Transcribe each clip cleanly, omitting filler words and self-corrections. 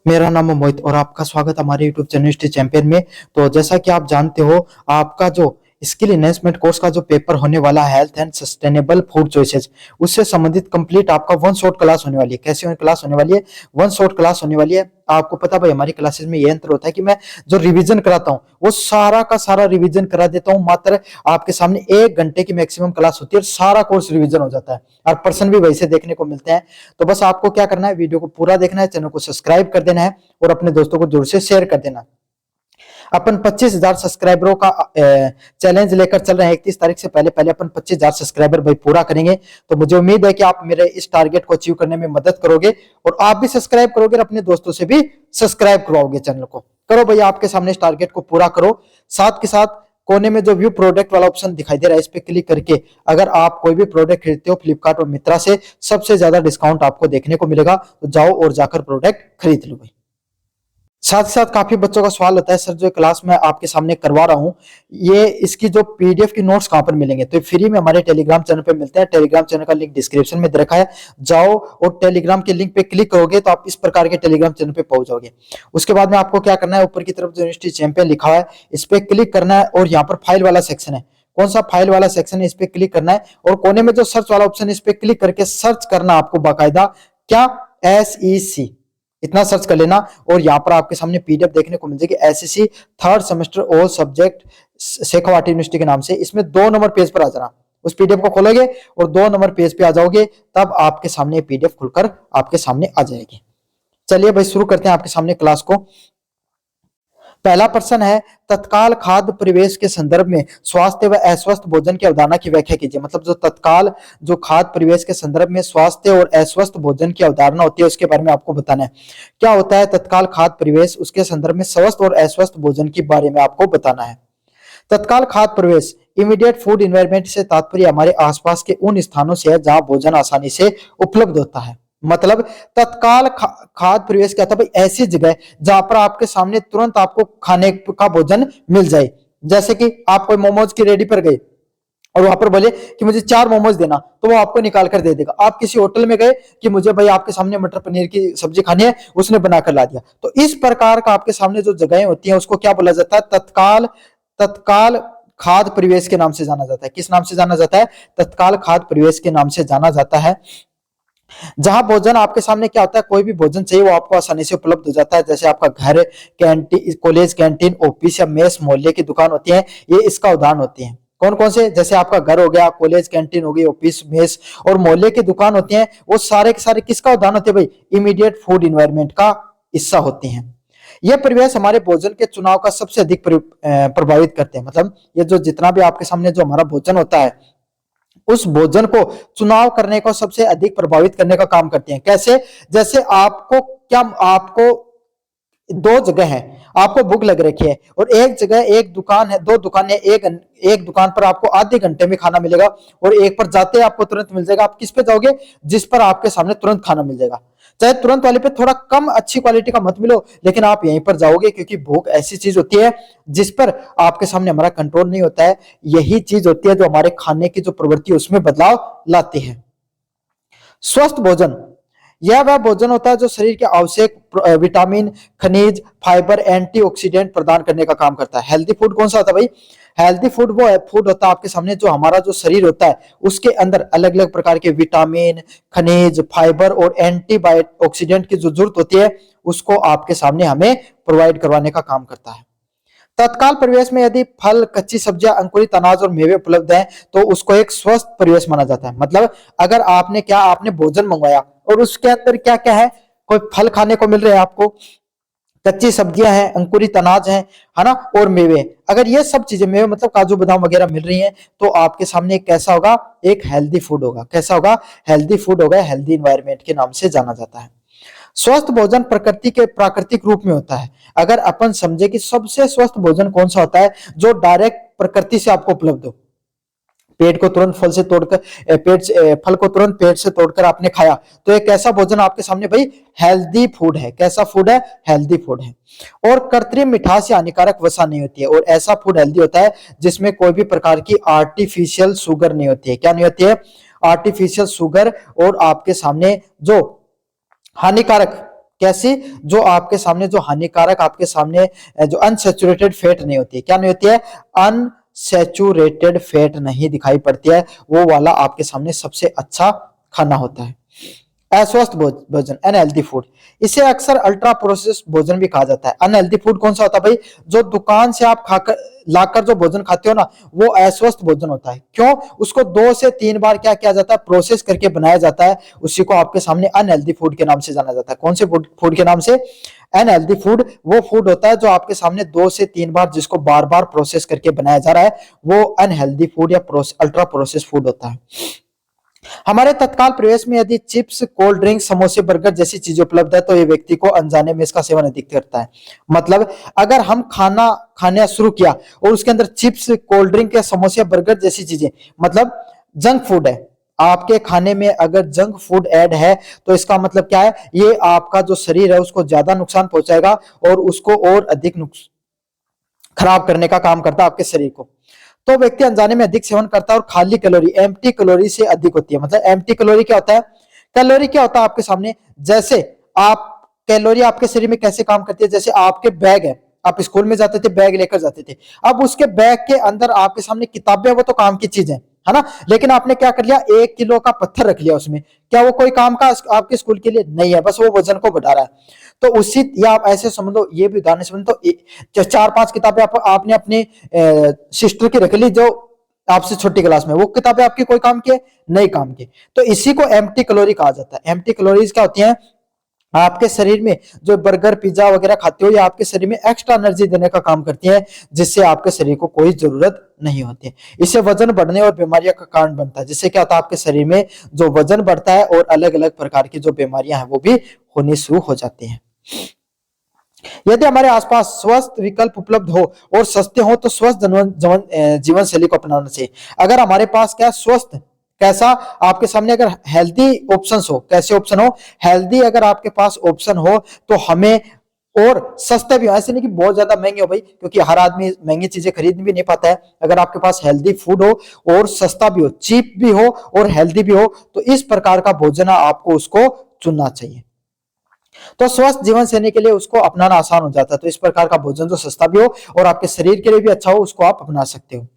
मेरा नाम है मोहित और आपका स्वागत हमारे YouTube चैनल हिस्ट्री चैंपियन में। तो जैसा कि आप जानते हो, आपका जो स्किल एनहेंसमेंट कोर्स का जो पेपर होने वाला है, health and sustainable food choices, उससे संबंधित कंप्लीट आपका वन शॉट क्लास होने वाली है। कैसे क्लास होने वाली है? वन शॉट क्लास होने वाली है। आपको पता भाई, हमारी क्लासेस में ये अंतर होता है कि मैं जो रिवीजन कराता हूँ वो सारा का सारा रिवीजन करा देता हूँ। मात्र आपके सामने 1 घंटे की मैक्सिमम क्लास होती है और सारा कोर्स रिवीजन हो जाता है और पर्सन भी वैसे देखने को मिलते हैं। तो बस आपको क्या करना है, वीडियो को पूरा देखना है, चैनल को सब्सक्राइब कर देना है और अपने दोस्तों को जरूर से शेयर कर देना। अपन 25,000 सब्सक्राइबरों का चैलेंज लेकर चल रहे हैं। 31 तारीख से पहले पहले अपन 25,000 सब्सक्राइबर भाई पूरा करेंगे। तो मुझे उम्मीद है कि आप मेरे इस टारगेट को अचीव करने में मदद करोगे और आप भी सब्सक्राइब करोगे और अपने दोस्तों से भी सब्सक्राइब करवाओगे। चैनल को करो भैया, आपके सामने इस टारगेट को पूरा करो। साथ के साथ कोने में जो व्यू प्रोडक्ट वाला ऑप्शन दिखाई दे रहा है, इस पे क्लिक करके अगर आप कोई भी प्रोडक्ट खरीदते हो फ्लिपकार्ट और मित्रा से, सबसे ज्यादा डिस्काउंट आपको देखने को मिलेगा। तो जाओ और जाकर प्रोडक्ट खरीद लो भाई। साथ ही साथ काफी बच्चों का सवाल होता है, सर जो क्लास मैं आपके सामने करवा रहा हूँ, ये इसकी जो पीडीएफ की नोट्स कहाँ पर मिलेंगे? तो फ्री में हमारे टेलीग्राम चैनल पे मिलते हैं। टेलीग्राम चैनल का लिंक डिस्क्रिप्शन में दे रखा है, जाओ और टेलीग्राम के लिंक पे क्लिक करोगे तो आप इस प्रकार के टेलीग्राम चैनल पे पहुंच जाओगे। उसके बाद में आपको क्या करना है, ऊपर की तरफ जो यूनिवर्सिटी चैंपियन लिखा हुआ है इस पे क्लिक करना है और यहाँ पर फाइल वाला सेक्शन है। कौन सा फाइल वाला सेक्शन है, इस पे क्लिक करना है और कोने में जो सर्च वाला ऑप्शन है इस पे क्लिक करके सर्च करना आपको बाकायदा, क्या SEC इतना सर्च कर लेना और यहाँ पर आपके सामने पीडीएफ देखने को मिल जाएगी। SEC third semester all subject Shekhawati university के नाम से। इसमें 2 नंबर पेज पर आ जाना, उस पीडीएफ को खोलोगे और 2 नंबर पेज पे आ जाओगे, तब आपके सामने पीडीएफ खुलकर आपके सामने आ जाएगी। चलिए भाई शुरू करते हैं आपके सामने क्लास को। पहला प्रश्न है, तत्काल खाद्य परिवेश के संदर्भ में स्वास्थ्य व अस्वस्थ भोजन की अवधारणा की व्याख्या कीजिए। मतलब जो तत्काल जो खाद्य परिवेश के संदर्भ में स्वास्थ्य और अस्वस्थ भोजन की अवधारणा होती है उसके बारे में आपको बताना है। क्या होता है तत्काल खाद्य परिवेश, उसके संदर्भ में स्वस्थ और अस्वस्थ भोजन के बारे में आपको बताना है। तत्काल खाद्य परिवेश इमीडिएट फूड एनवायरनमेंट से तात्पर्य हमारे आसपास के उन स्थानों से है जहां भोजन आसानी से उपलब्ध होता है। मतलब तत्काल खाद्य परिवेश क्या था भाई, ऐसी जगह जहां पर आपके सामने तुरंत आपको खाने का भोजन मिल जाए। जैसे कि आप कोई मोमोज की रेडी पर गए और वहां पर बोले कि मुझे 4 मोमोज देना, तो वो आपको निकाल कर दे देगा। आप किसी होटल में गए कि मुझे भाई आपके सामने मटर पनीर की सब्जी खानी है, उसने बनाकर ला दिया। तो इस प्रकार का आपके सामने जो जगहें होती हैं उसको क्या बोला जाता है, तत्काल तत्काल खाद्य परिवेश के नाम से जाना जाता है। किस नाम से जाना जाता है? तत्काल खाद्य परिवेश के नाम से जाना जाता है। जहां भोजन आपके सामने क्या होता है, कोई भी भोजन चाहिए वो आपको आसानी से उपलब्ध हो जाता है। जैसे आपका घर, कैंटीन, कॉलेज कैंटीन, ऑफिस या मेस, मोहल्ले की दुकान होती है, ये इसका उदाहरण होती है। कौन कौन से? जैसे आपका घर हो गया, कॉलेज कैंटीन हो गई, ऑफिस, मेस और मोहल्ले की दुकान होती है, वो सारे के सारे किसका उदाहरण होते हैं भाई? इमीडिएट फूड एनवायरनमेंट का हिस्सा होती हैं। यह परिवेश हमारे भोजन के चुनाव का सबसे अधिक प्रभावित करते हैं। मतलब ये जो जितना भी आपके सामने जो हमारा भोजन होता है, उस भोजन को चुनाव करने को सबसे अधिक प्रभावित करने का काम करते हैं। कैसे? जैसे आपको 2 जगह है, आपको भूख लग रखी है और एक जगह एक दुकान है, 2 दुकानें, एक दुकान पर आपको आधे घंटे में खाना मिलेगा और एक पर जाते ही आपको तुरंत मिल जाएगा। आप किस पे जाओगे? जिस पर आपके सामने तुरंत खाना मिल जाएगा। चाहे तुरंत वाले पे थोड़ा कम अच्छी क्वालिटी का मत मिलो, लेकिन आप यहीं पर जाओगे, क्योंकि भूख ऐसी चीज होती है जिस पर आपके सामने हमारा कंट्रोल नहीं होता है। यही चीज होती है जो हमारे खाने की जो प्रवृत्ति है उसमें बदलाव लाती है। स्वस्थ भोजन यह वह भोजन होता है जो शरीर के आवश्यक विटामिन, खनिज, फाइबर, एंटीऑक्सीडेंट प्रदान करने का काम करता है। हेल्दी फूड कौन सा होता है भाई? हेल्दी फूड वो फूड होता है आपके सामने जो हमारा जो शरीर होता है उसके अंदर अलग अलग प्रकार के विटामिन, खनिज, फाइबर और एंटीऑक्सीडेंट की जो जरूरत होती है उसको आपके सामने हमें प्रोवाइड करवाने का काम करता है। तत्काल परिवेश में यदि फल, कच्ची सब्जियां, अंकुरित अनाज और मेवे उपलब्ध हैं तो उसको एक स्वस्थ परिवेश माना जाता है। मतलब अगर आपने भोजन मंगवाया और उसके अंदर क्या क्या है, कोई फल खाने को मिल रहे हैं आपको, कच्ची सब्जियां हैं, अंकुरित अनाज है ना, और मेवे, अगर ये सब चीजें, मेवे मतलब काजू बादाम वगैरह मिल रही हैं, तो आपके सामने कैसा होगा? एक हेल्दी फूड होगा। कैसा होगा? हेल्दी फूड होगा। हेल्दी एनवायरनमेंट के नाम से जाना जाता है। स्वस्थ भोजन प्रकृति के प्राकृतिक रूप में होता है। अगर अपन समझे कि सबसे स्वस्थ भोजन कौन सा होता है, जो डायरेक्ट प्रकृति से आपको उपलब्ध हो, पेट को तुरंत फल से तोड़कर फल को तुरंत पेट से तोड़कर आपने खाया, तो एक ऐसा भोजन आपके सामने भाई हेल्दी फूड है। कैसा फूड है? हेल्दी फूड है। और कृत्रिम मिठास या हानिकारक वसा नहीं होती है। और ऐसा फूड हेल्दी होता है जिसमें कोई भी प्रकार की आर्टिफिशियल शुगर नहीं होती है। क्या नहीं होती है? Artificial sugar. और आपके सामने जो हानिकारक कैसी? जो आपके सामने जो हानिकारक आपके सामने जो अनसैचुरेटेड फैट नहीं होती है, क्या नहीं होती है? अनसैचुरेटेड फैट नहीं दिखाई पड़ती है, वो वाला आपके सामने सबसे अच्छा खाना होता है। अस्वस्थ भोजन, अनहेल्दी फूड, इसे अक्सर अल्ट्रा प्रोसेस्ड भोजन भी कहा जाता है। अनहेल्दी फूड कौन सा होता है भाई? जो दुकान से आप खाकर लाकर जो भोजन खाते हो ना, वो अस्वस्थ भोजन होता है। क्यों? उसको 2 से 3 बार क्या किया जाता है? प्रोसेस करके बनाया जाता है, उसी को आपके सामने अनहेल्दी फूड के नाम से जाना जाता है। कौन से फूड के नाम से? अनहेल्दी फूड वो फूड होता है जो आपके सामने 2 से 3 बार, जिसको बार बार प्रोसेस करके बनाया जा रहा है, वो अनहेल्दी फूड या अल्ट्रा प्रोसेस फूड होता है। हमारे तत्काल प्रवेश में यदि चिप्स, कोल्ड ड्रिंक, समोसे, बर्गर जैसी चीजें उपलब्ध है, तो ये व्यक्ति को अनजाने में इसका सेवन अधिक करता है। मतलब अगर हम खाना खाना शुरू किया और उसके अंदर चिप्स, कोल्ड ड्रिंक या समोसे, बर्गर जैसी चीजें, मतलब जंक फूड है, आपके खाने में अगर जंक फूड ऐड है, तो इसका मतलब क्या है? ये आपका जो शरीर है उसको ज्यादा नुकसान पहुंचाएगा और उसको और अधिक खराब करने का काम करता है आपके शरीर को। तो व्यक्ति अनजाने में अधिक सेवन करता है और खाली कैलोरी, एम्प्टी कैलोरी से अधिक होती है। मतलब एम्प्टी कैलोरी क्या होता है? कैलोरी क्या होता है आपके सामने? जैसे आप कैलोरी आपके शरीर में कैसे काम करती है? जैसे आपके बैग है, आप स्कूल में जाते थे, बैग लेकर जाते थे, अब उसके बैग के अंदर आपके सामने किताबें, वो तो काम की चीज है ना, लेकिन आपने क्या कर लिया? 1 किलो का पत्थर रख लिया उसमें, क्या वो कोई काम का आपके स्कूल के लिए नहीं है? बस वो वजन को बढ़ा रहा है। तो उसी, या आप ऐसे समझ लो, ये भी उदाहरण समझ तो 4-5 किताबें आपने अपनी सिस्टर की रख ली जो आपसे छोटी क्लास में, वो किताबें आपकी कोई काम की है? नहीं काम की। तो इसी को एम्प्टी कैलोरी कहा जाता है। एम्प्टी कैलोरीज क्या होती हैं? आपके शरीर में जो बर्गर, पिज्जा वगैरह खाते हो, ये आपके शरीर में एक्स्ट्रा एनर्जी देने का काम करती है, जिससे आपके शरीर को कोई जरूरत नहीं होती है। इससे वजन बढ़ने और बीमारियों का कारण बनता है, जिससे क्या होता है? आपके शरीर में जो वजन बढ़ता है और अलग अलग प्रकार की जो बीमारियां हैं वो भी होनी शुरू हो जाती हैं। यदि हमारे आसपास स्वस्थ विकल्प उपलब्ध हो और सस्ते हो, तो स्वस्थ जीवन शैली को अपनाना चाहिए। अगर हमारे पास क्या स्वस्थ, कैसा आपके सामने अगर हेल्दी ऑप्शंस हो, कैसे ऑप्शन हो? हेल्दी अगर आपके पास ऑप्शन हो, तो हमें और सस्ते भी हो, ऐसे नहीं कि बहुत ज्यादा महंगे हो भाई, क्योंकि हर आदमी महंगी चीजें खरीद भी नहीं पाता है। अगर आपके पास हेल्दी फूड हो और सस्ता भी हो, चीप भी हो और हेल्दी भी हो, तो इस प्रकार का भोजन आपको उसको चुनना चाहिए। तो स्वस्थ जीवन शैली के लिए उसको अपनाना आसान हो जाता है। तो इस प्रकार का भोजन जो सस्ता भी हो और आपके शरीर के लिए भी अच्छा हो, उसको आप अपना सकते हो।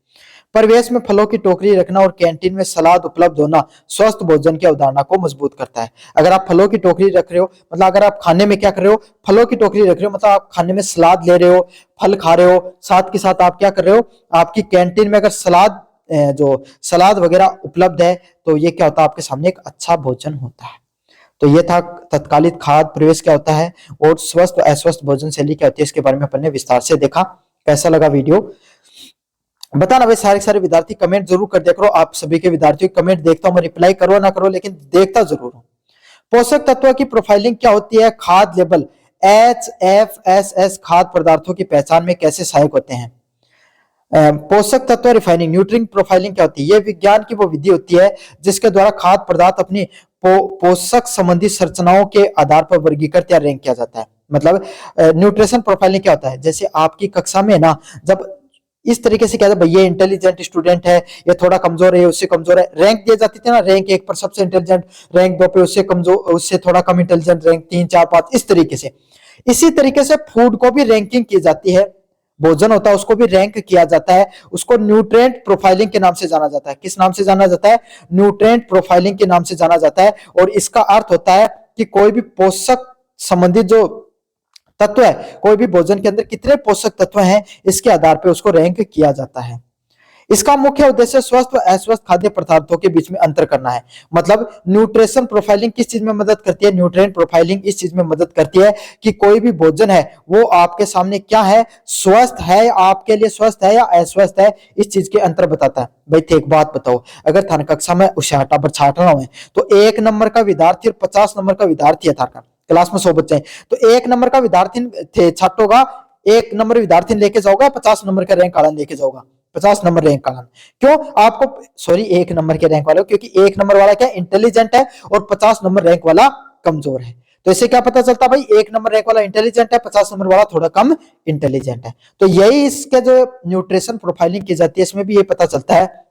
परिवेश में फलों की टोकरी रखना और कैंटीन में सलाद उपलब्ध होना स्वस्थ भोजन की अवधारणा को मजबूत करता है। अगर आप फलों की टोकरी रख रहे हो, मतलब अगर आप खाने में क्या कर रहे हो? फलों की टोकरी रख रहे हो, मतलब आप खाने में सलाद ले रहे हो, फल खा रहे हो, साथ के साथ आप क्या कर रहे हो? आपकी कैंटीन में अगर जो सलाद वगैरह उपलब्ध है, तो ये क्या होता है? आपके सामने एक अच्छा भोजन होता है। तो ये था तत्कालिक खाद्य प्रवेश क्या होता है और स्वस्थ अस्वस्थ भोजन शैली क्या होती है, इसके बारे में अपन ने विस्तार से देखा। कैसा लगा वीडियो? बताना भाई, सारे विद्यार्थी कमेंट जरूर कर दिया करो। आप सभी के विद्यार्थियों के कमेंट देखता हूं मैं, रिप्लाई करो ना करो, लेकिन देखता जरूर हूं। पोषक तत्वों की प्रोफाइलिंग क्या होती है? खाद्य लेबल HFSS खाद्य पदार्थों की पहचान में कैसे सहायक होते हैं? पोषक तत्व रिफाइनिंग, न्यूट्रिएंट प्रोफाइलिंग क्या होती है? यह विज्ञान की वो विधि होती है जिसके द्वारा खाद्य पदार्थ अपनी पोषक संबंधी संरचनाओं के आधार पर वर्गीकृत या रैंक किया जाता है। मतलब न्यूट्रिशन प्रोफाइलिंग क्या होता है? जैसे आपकी कक्षा में ना, जब इस तरीके से क्या था, भैया इंटेलिजेंट स्टूडेंट है, ये थोड़ा कमजोर है, उससे कमजोर है, रैंक दी जाती थी ना, रैंक 1 पर सबसे इंटेलिजेंट, रैंक 2 पे उससे कमजोर, उससे थोड़ा कम इंटेलिजेंट, रैंक 3, 4, 5, इस तरीके से। इसी तरीके से फूड को भी रैंकिंग की जाती है, भोजन होता है उसको भी रैंक किया जाता है, उसको न्यूट्रिएंट प्रोफाइलिंग के नाम से जाना जाता है। किस नाम से जाना जाता है? न्यूट्रिएंट प्रोफाइलिंग के नाम से जाना जाता है। और इसका अर्थ होता है कि कोई भी पोषक संबंधित जो तत्व है, कोई भी भोजन के अंदर कितने पोषक तत्व हैं, इसके आधार पर उसको रैंक किया जाता है। इसका मुख्य उद्देश्य स्वस्थ व अस्वस्थ खाद्य पदार्थों के बीच में अंतर करना है। मतलब न्यूट्रिशन प्रोफाइलिंग किस चीज में मदद करती है? न्यूट्रिएंट प्रोफाइलिंग इस चीज में मदद करती है कि कोई भी भोजन है वो आपके सामने क्या है, स्वस्थ है, आपके लिए स्वस्थ है या अस्वस्थ है, इस चीज के अंतर बताता है। भाई थे एक बात बताओ, अगर थान कक्षा में उछाटा पर छाटना हो तो 1 नंबर का विद्यार्थी और 50 नंबर का विद्यार्थी है, थार क्लास में 100 बच्चे हैं, तो 1 नंबर का विद्यार्थी थे छाटोगा, 1 नंबर विद्यार्थी लेके जाओगा, 50 नंबर का रैंक आलन लेके जाओगा, 50 नंबर रैंक वाला। क्यों आपको? सॉरी, 1 नंबर के रैंक वाले, क्योंकि 1 नंबर वाला क्या इंटेलिजेंट है और 50 नंबर रैंक वाला कमजोर है। तो इससे क्या पता चलता भाई? 1 नंबर रैंक वाला इंटेलिजेंट है, 50 नंबर वाला थोड़ा कम इंटेलिजेंट है। तो यही इसके जो न्यूट्रिशन प्रोफाइलिंग की जाती है, इसमें भी ये पता चलता है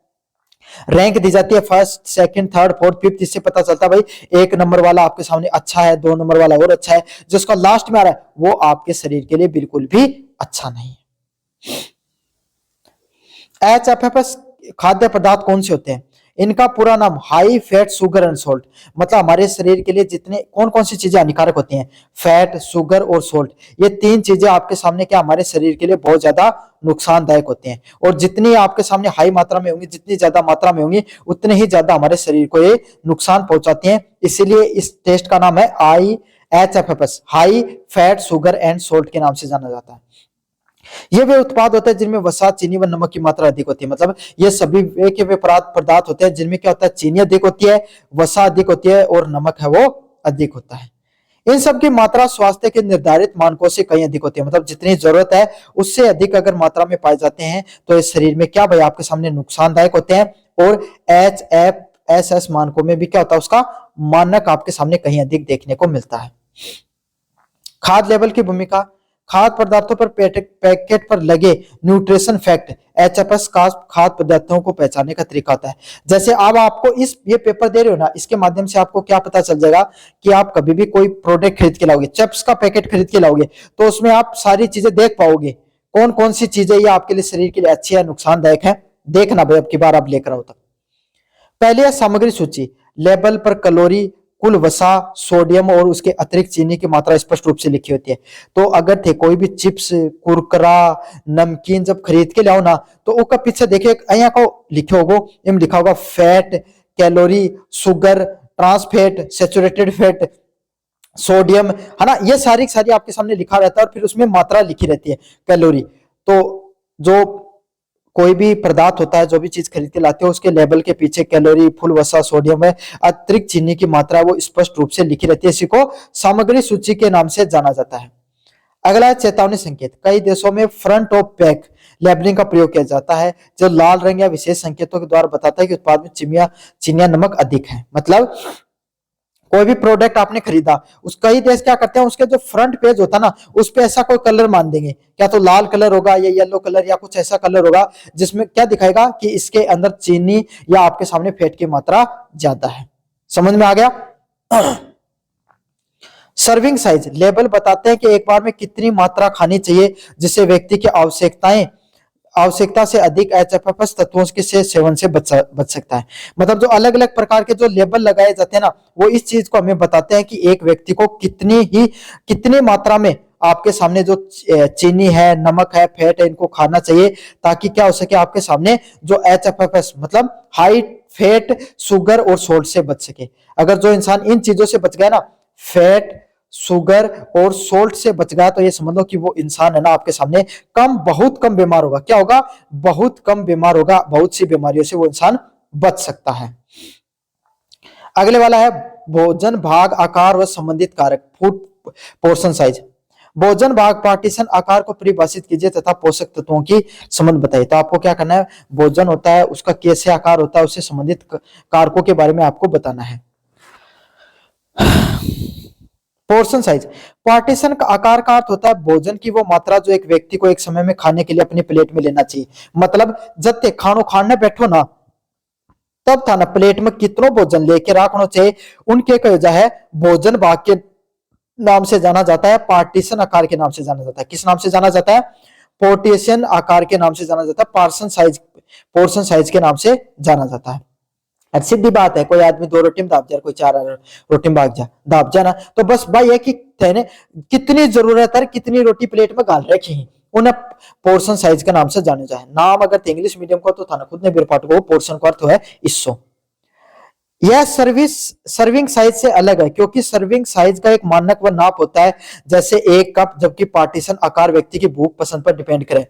रैंक दी जाती है first, second, third, fourth, fifth. इससे पता चलता है भाई एक नंबर वाला आपके सामने अच्छा है, 2 नंबर वाला और अच्छा है, जिसका लास्ट में आ रहा है वो आपके शरीर के लिए बिल्कुल भी अच्छा नहीं है। HFFS खाद्य पदार्थ कौन से होते हैं? इनका पूरा नाम high fat sugar and salt. मतलब हमारे शरीर के लिए जितने कौन कौन सी चीजें हानिकारक होती हैं? फैट, शुगर और सोल्ट। ये 3 चीजें आपके सामने क्या हमारे शरीर के लिए बहुत ज्यादा नुकसानदायक होते हैं, और जितनी आपके सामने हाई मात्रा में होंगी, जितनी ज्यादा मात्रा में होंगी, उतने ही ज्यादा हमारे शरीर को ये नुकसान पहुंचाती हैं। इसीलिए इस टेस्ट का नाम है HFFS, high fat sugar and salt के नाम से जाना जाता है। ये वे उत्पाद होते हैं जिनमें वसा, चीनी व नमक की मात्रा अधिक होती है। मतलब ये सभी वे के वे पदार्थ होते हैं जिनमें क्या होता है? चीनी अधिक होती है, वसा अधिक होती है और नमक है वो अधिक होता है। इन सब की मात्रा स्वास्थ्य के निर्धारित मानकों से कहीं अधिक होती है। मतलब जितनी जरूरत है उससे अधिक अगर मात्रा में पाए जाते हैं तो इस शरीर में क्या भाई आपके सामने नुकसानदायक होते हैं। और HFSS मानकों में भी क्या होता है? उसका मानक आपके सामने कहीं अधिक देखने को मिलता है। खाद्य लेबल की भूमिका। खाद्य पदार्थों पर पैकेट पर लगे न्यूट्रिशन फैक्ट HFS का खाद्य पदार्थों को पहचानने का तरीका होता है। जैसे अब आपको ये पेपर दे रहे हो ना, इसके माध्यम से आपको क्या पता चल जाएगा कि आप कभी भी कोई प्रोडक्ट खरीद के लाओगे, चिप्स का पैकेट खरीद के लाओगे, तो उसमें आप सारी चीजें देख पाओगे कौन कौन सी चीजें ये आपके लिए शरीर के लिए अच्छी है, नुकसानदायक है। देखना भाई अब की बार आप लेकर आओ तब। पहले है सामग्री सूची। लेबल पर कैलोरी, कुल वसा, सोडियम और उसके अतिरिक्त चीनी की मात्रा स्पष्ट रूप से लिखी होती है। तो अगर थे कोई भी चिप्स, कुरकुरा, नमकीन जब खरीद के लाओ ना, तो उसका पीछे देखिए यहाँ को लिखे होगो, इम लिखा होगा fat, calorie, sugar, trans fat, saturated fat, sodium, है ना। ये सारी सारी आपके सामने लिखा रहता है और फिर उसमें मात्रा लिखी रहती है कैलोरी। तो जो कोई भी पदार्थ होता है, जो भी चीज खरीद के लाते हो, उसके लेबल के पीछे कैलोरी, फुल वसा, सोडियम है, अतिरिक्त चीनी की मात्रा वो स्पष्ट रूप से लिखी रहती है। इसी को सामग्री सूची के नाम से जाना जाता है। अगला है चेतावनी संकेत। कई देशों में फ्रंट ऑफ पैक लेबलिंग का प्रयोग किया जाता है, जो लाल रंग या विशेष संकेतों के द्वारा बताता है कि उत्पाद में चीनी नमक अधिक है। मतलब कोई भी प्रोडक्ट आपने खरीदा, उसका ही देश क्या करते हैं, उसके जो फ्रंट पेज होता है ना, उस पे ऐसा कोई कलर मान देंगे, क्या तो लाल कलर होगा या येलो कलर या कुछ ऐसा कलर होगा जिसमें क्या दिखाएगा कि इसके अंदर चीनी या आपके सामने फैट की मात्रा ज्यादा है। समझ में आ गया? Serving size. लेबल बताते हैं कि एक बार में कितनी मात्रा खानी चाहिए जिससे व्यक्ति की आवश्यकता से अधिक HFFS तत्वों के सेवन से बच सकता है। मतलब जो अलग अलग प्रकार के जो लेबल लगाए जाते हैं ना, वो इस चीज को हमें बताते हैं कि एक व्यक्ति को कितनी मात्रा में आपके सामने जो चीनी है, नमक है, फैट है, इनको खाना चाहिए, ताकि क्या हो सके आपके सामने जो HFFS मतलब हाई फैट, शुगर और सोल्ट से बच सके। अगर जो इंसान इन चीजों से बच गया ना, फैट, शुगर और सोल्ट से बच गया, तो ये समझ लो कि वो इंसान है ना आपके सामने बहुत कम बीमार होगा। क्या होगा? बहुत कम बीमार होगा, बहुत सी बीमारियों से वो इंसान बच सकता है। अगले वाला है भोजन भाग, आकार व संबंधित कारक। Food portion size. भोजन भाग पार्टीशन आकार को परिभाषित कीजिए तथा पोषक तत्वों की संबंध बताइए। तो आपको क्या करना है, भोजन होता है उसका कैसे आकार होता है, उससे संबंधित कारकों के बारे में आपको बताना है। Portion size. पार्टीशन का आकार का अर्थ होता है भोजन की वो मात्रा जो एक व्यक्ति को एक समय में खाने के लिए अपनी प्लेट में लेना चाहिए। मतलब जब तक खानो खाने बैठो ना, तब था ना प्लेट में कितनो भोजन लेके रखना चाहिए, उनके कहा है भोजन भाग के नाम से जाना जाता है, पार्टीशन आकार के नाम से जाना जाता है। किस नाम से जाना जाता है? पार्टीशन आकार के नाम से जाना जाता है, पोर्शन साइज के नाम से जाना जाता है। सीधी बात है, कोई आदमी 2 रोटी में दाब जा, कोई 4 रोटी में दाब जा ना, तो बस भाई है कि कितनी जरूरत है, कितनी रोटी प्लेट में गाल रखी है, उन्हें पोर्शन साइज के नाम से जाने जाए। नाम अगर इंग्लिश मीडियम को तो थाना खुद ने बिर पाठ को पोर्शन का अर्थ है हिस्सों। यह सर्विंग साइज से अलग है क्योंकि सर्विंग साइज का एक मानक व नाप होता है, जैसे 1 कप, जबकि पार्टीशन आकार व्यक्ति की भूख पसंद पर डिपेंड करे।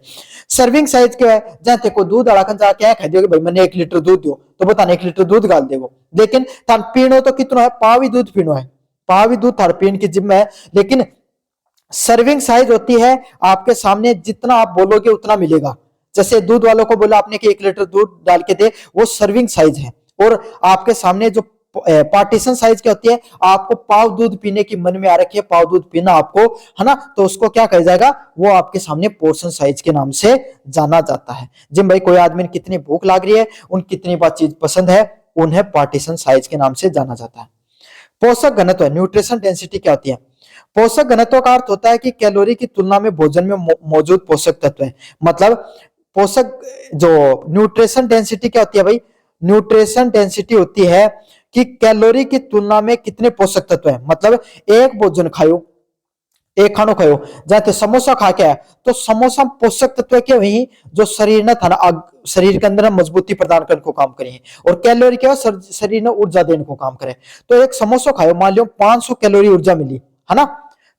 सर्विंग साइज क्या है? जैसे को दूध अड़ाकन जा क्या कह दियो भाई मैंने 1 लीटर दूध दो, तो बताना 1 लीटर दूध गाल देगो, लेकिन थान पीनो तो कितना है, पावी दूध पीनो है, पावी दूध थार पीन की जिम्मे है। लेकिन सर्विंग साइज होती है आपके सामने जितना आप बोलोगे उतना मिलेगा। जैसे दूध वालों को बोला आपने कि 1 लीटर दूध डाल के दे, वो सर्विंग साइज है। और आपके सामने जो पार्टीशन साइज क्या होती है, आपको पाव दूध पीने की मन में आ रखी है, पाव दूध पीना आपको, है ना, तो उसको क्या कहा जाएगा, वो आपके सामने पोर्शन साइज के नाम से जाना जाता है। जिन भाई कोई आदमी कितनी भूख लग रही है, उन कितनी बात चीज पसंद है, उन्हें पार्टीशन साइज के नाम से जाना जाता है। पोषक घनत्व, न्यूट्रिशन डेंसिटी क्या होती है? पोषक घनत्व का अर्थ होता है कि कैलोरी की तुलना में भोजन में मौजूद पोषक तत्व है। मतलब पोषक जो न्यूट्रिशन डेंसिटी क्या होती है भाई, न्यूट्रिशन डेंसिटी होती है कि कैलोरी की तुलना में कितने पोषक तत्व है। मतलब एक भोजन खाओ, एक खानो खाओ, जाते समोसा खा के आया तो समोसा पोषक तत्व के वही जो शरीर ने था ना, शरीर के अंदर मजबूती प्रदान करने को काम करें, और कैलोरी क्या शरीर ने ऊर्जा देने को काम करे। तो एक समोसा खाओ, मान लो 500 कैलोरी ऊर्जा मिली, है ना,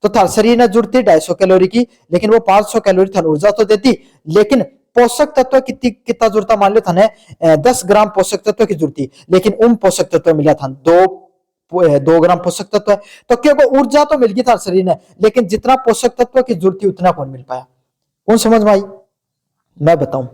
तो था शरीर ने जुड़ती 250 कैलोरी की, लेकिन वो 500 कैलोरी था ऊर्जा तो देती, लेकिन पोषक तत्व कितना जुड़ता, मान लो था 10 ग्राम पोषक तत्व की जुड़ती, लेकिन उन पोषक तत्व मिला था 2 ग्राम पोषक तत्व है, तो क्या वो ऊर्जा तो मिल गई था शरीर ने, लेकिन जितना पोषक तत्व की जरूरत थी उतना कौन मिल पाया। कौन समझ में आई? मैं बताऊं,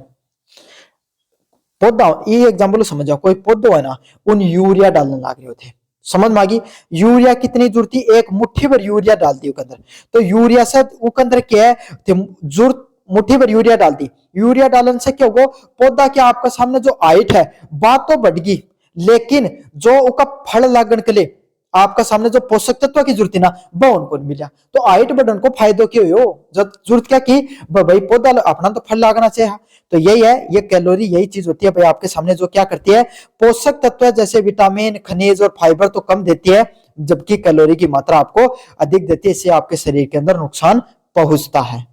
पौधा, ये एग्जाम्पल समझ जाओ, कोई पौधो है ना, उन यूरिया डालने लग रहे होते, समझ में आ गई? यूरिया कितनी जरूरत थी, एक मुट्ठी भर यूरिया डाल दी उसके अंदर, तो यूरिया से उसके अंदर क्या है, जरूरत मुट्ठी भर यूरिया डाल दी, यूरिया डालने से क्या होगा, पौधा क्या आपका सामने जो हाइट है बात तो बढ़ गई, लेकिन जो उसका फल लागण के लिए आपका सामने जो पोषक तत्व की जरूरत है ना, वह उनको नहीं मिला, तो हाइट बढ़न को फायदो क्यों हो, जब जरूरत क्या की भाई पौधा अपना तो फल लागना चाहिए। तो यही है, ये कैलोरी यही चीज होती है भाई आपके सामने, जो क्या करती है, पोषक तत्व जैसे विटामिन, खनिज और फाइबर तो कम देती है, जबकि कैलोरी की मात्रा आपको अधिक देती है, इससे आपके शरीर के अंदर नुकसान पहुंचता है।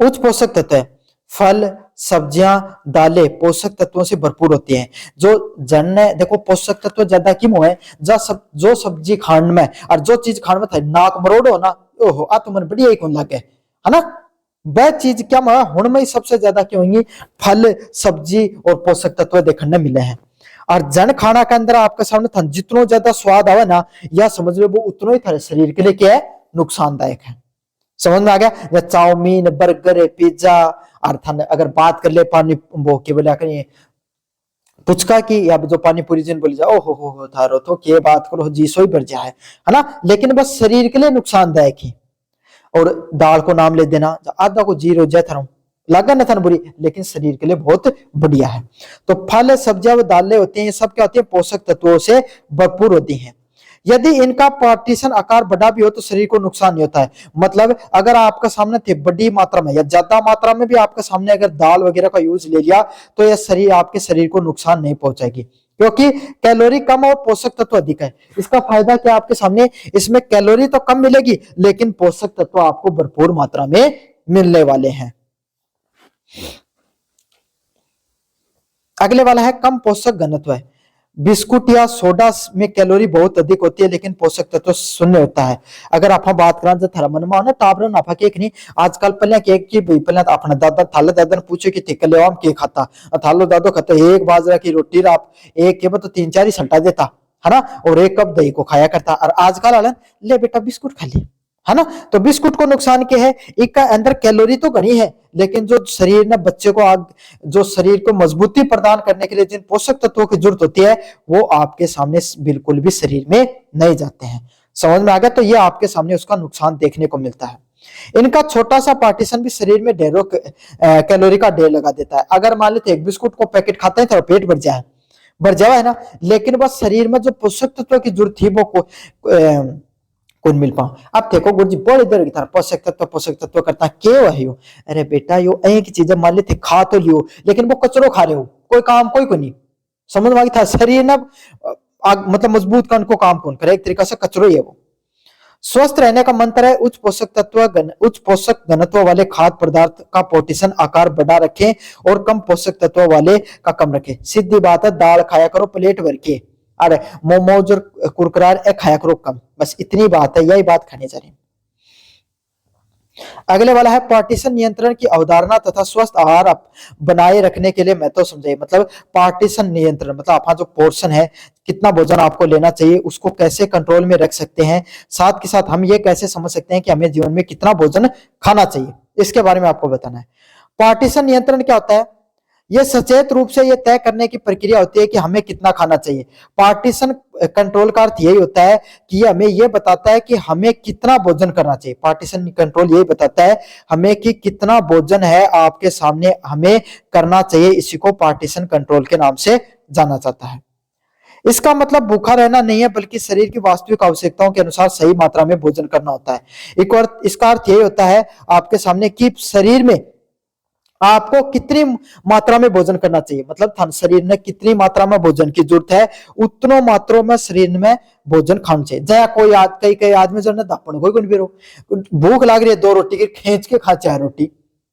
उच्च पोषक तत्व है, फल, सब्जियां, दालें पोषक तत्वों से भरपूर होती हैं। जो जन देखो पोषक तत्व ज्यादा क्यों है, जो सब्जी खाने में और जो चीज खाने में था नाक मरोड़ो ना, ओहो आ तो मन बढ़िया ही कौन लगे, है ना, वह चीज क्या हुण में सबसे ज्यादा क्यों होंगी, फल, सब्जी और पोषक तत्व देखने मिले हैं। और जन खाना के अंदर आपके सामने था जितना ज्यादा स्वाद आवे ना, या समझ लो वो उतना ही था शरीर के लिए क्या है, नुकसानदायक है। समझ में आ गया? या चाउमीन, बर्गर, पिज्जा, और अगर बात कर ले पानी वो के बोला करिए पुचका की, या जो पानी पूरी जिन बोली जाओ हो थारो तो के बात करो जी सो ही बढ़ जाए, है ना, लेकिन बस शरीर के लिए नुकसानदायक ही। और दाल को नाम ले देना, आधा को जीरो जय था लगा न था बुरी, लेकिन शरीर के लिए बहुत बढ़िया है। तो फल, सब्जियां व दालें होती हैं, सब क्या होती है, पोषक तत्वों से भरपूर होती हैं। यदि इनका पार्टीशन आकार बड़ा भी हो तो शरीर को नुकसान नहीं होता है। मतलब अगर आपका सामने थे बड़ी मात्रा में या ज्यादा मात्रा में भी आपके सामने अगर दाल वगैरह का यूज ले लिया, तो यह शरीर आपके शरीर को नुकसान नहीं पहुंचाएगी, क्योंकि कैलोरी कम और पोषक तत्व अधिक है। इसका फायदा क्या आपके सामने, इसमें कैलोरी तो कम मिलेगी, लेकिन पोषक तत्व आपको भरपूर मात्रा में मिलने वाले हैं। अगले वाला है कम पोषक घनत्व है। बिस्कुट या सोडा में कैलोरी बहुत अधिक होती है, लेकिन पोषक तत्व शून्य होता है। अगर आप बात करें थारा मन में ना टाबर नाफा केक नहीं, आजकल पहले केक की पहले अपना दादा थाले दादा ने पूछे कि टिक ले के खाता, थालो दादो खाता एक बाजरा की रोटी आप एक के तो 3-4 ही सल्टा देता, है ना, और एक कप दही को खाया करता। और आजकल आलन ले बेटा बिस्कुट खा ले, है ना, तो बिस्कुट को नुकसान क्या है, इसका अंदर कैलोरी तो घनी है, लेकिन जो शरीर ने बच्चे को जो शरीर को मजबूती प्रदान करने के लिए जिन पोषक तत्वों की जरूरत होती है, वो आपके सामने बिल्कुल भी शरीर में नहीं जाते हैं। समझ में आ गया? तो ये आपके सामने उसका नुकसान देखने को मिलता है। इनका छोटा सा पार्टीशन भी शरीर में ढेरों कैलोरी का ढेर लगा देता है। अगर मान लेते एक बिस्कुट को पैकेट खाते हैं तो पेट भर जाए है ना, लेकिन बस शरीर में जो पोषक तत्व की जरूरत थी वो कौन मिल पाओ। अब देखो गुरुजी बड़े देर की तरह पोषक तत्व करता क्यों है यो, अरे बेटा यो एक चीज मान ली थी खा तो लियो, लेकिन वो कचरो खा रहे हो, कोई काम कोई को नहीं। समझ में आ गया था, शरीर ना मतलब मजबूत करने को काम कौन करे, एक तरीका से कचरो ही है वो। स्वस्थ रहने का मंत्र है उच्च पोषक घनत्व वाले खाद्य पदार्थ का पोर्शन आकार बढ़ा रखें और कम पोषक तत्व वाले का कम रखें। सीधी बात है, दाल खाया करो प्लेट भर के, अरे मोमोज और कुरकुरार खाया करो कम, बस इतनी बात है, यही बात खाने जा रही। अगले वाला है पार्टीशन नियंत्रण की अवधारणा तथा स्वस्थ आहार बनाए रखने के लिए मैं तो समझाइए। मतलब पार्टीशन नियंत्रण मतलब आपका जो पोर्शन है, कितना भोजन आपको लेना चाहिए, उसको कैसे कंट्रोल में रख सकते हैं, साथ के साथ हम ये कैसे समझ सकते हैं कि हमें जीवन में कितना भोजन खाना चाहिए, इसके बारे में आपको बताना है। पार्टीशन नियंत्रण क्या होता है, ये सचेत रूप से ये तय करने की प्रक्रिया होती है कि हमें कितना खाना चाहिए। पार्टीशन कंट्रोल का अर्थ यही होता है कि ये हमें ये बताता है कि हमें कितना भोजन करना चाहिए। पार्टीशन कंट्रोल यही बताता है हमें कि कितना भोजन है आपके सामने हमें करना चाहिए। इसी को पार्टीशन कंट्रोल के नाम से जाना जाता है। इसका मतलब भूखा रहना नहीं है, बल्कि शरीर की वास्तविक आवश्यकताओं के अनुसार सही मात्रा में भोजन करना होता है। एक और इसका अर्थ यही होता है आपके सामने कि शरीर में आपको कितनी मात्रा में भोजन करना चाहिए, मतलब शरीर में कितनी मात्रा में भोजन की जरूरत है उतनो मात्रा में शरीर में भोजन खाना चाहिए। जया कोई कई कई आदमी जो दापण कोई भी भूख लाग रही है 2 रोटी की खींच के खा 4 रोटी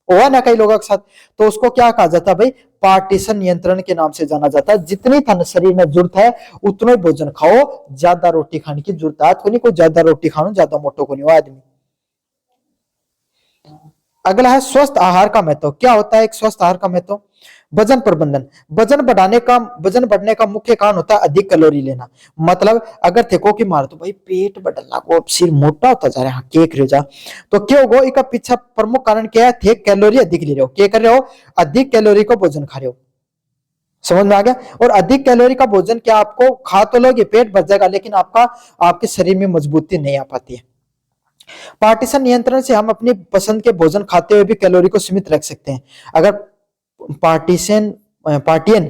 हुआ ना कई लोगों के साथ, तो उसको क्या कहा जाता है भाई, पार्टीशन नियंत्रण के नाम से जाना जाता है। जितनी थन शरीर में जरूरत है उतना ही भोजन खाओ, ज्यादा रोटी खाने की जरूरत है तो नहीं, कोई ज्यादा रोटी खानो ज्यादा मोटो को नहीं हो आदमी। अगला है स्वस्थ आहार का महत्व। क्या होता है एक स्वस्थ आहार का महत्व? वजन प्रबंधन। वजन बढ़ने का मुख्य कारण होता है अधिक कैलोरी लेना। मतलब अगर देखो कि मार तो भाई पेट बढ़ना को सिर मोटा होता जा रहा है, केक रह जा, तो क्यों गो इसका पीछे प्रमुख कारण क्या है? थे कैलोरी अधिक ले रहे हो, क्या कर रहे हो? अधिक कैलोरी को भोजन खा रहे हो। समझ में आ गया? और अधिक कैलोरी का भोजन क्या आपको खा तो लोगे, पेट भर जाएगा, लेकिन आपके शरीर में मजबूती नहीं आ पाती है। पार्टीशन नियंत्रण से हम अपनी पसंद के भोजन खाते हुए भी कैलोरी को सीमित रख सकते हैं। अगर पार्टियन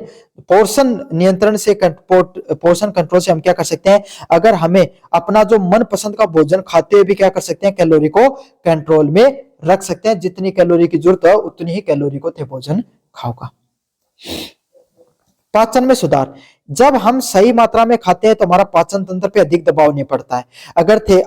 पोर्शन नियंत्रण से पोर्शन कंट्रोल से हम क्या कर सकते हैं? अगर हमें अपना जो मन पसंद का भोजन खाते हुए भी क्या कर सकते हैं? कैलोरी को कंट्रोल में रख सकते हैं। जितनी कैलोरी की जरूरत है उतनी ही कैलोरी को थे भोजन खाओगा। पाचन में सुधार। जब हम सही मात्रा में खाते हैं तो हमारा पाचन तंत्र पे अधिक दबाव नहीं पड़ता है। अगर थे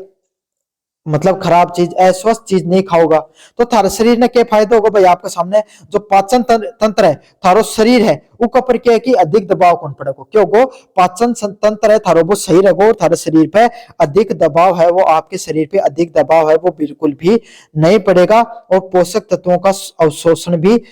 मतलब खराब चीज अस्वस्थ चीज नहीं खाओगा तो थारे शरीर ने क्या फायदा होगा भाई? आपके सामने जो पाचन तंत्र है थारो शरीर है उसके ऊपर क्या है कि अधिक दबाव कौन पड़ेगा, क्योंकि पाचन तंत्र है थारो वो सही रहेगा और थारे शरीर पे अधिक दबाव है वो आपके शरीर पे अधिक दबाव है वो बिल्कुल भी नहीं पड़ेगा। और पोषक तत्वों का अवशोषण भी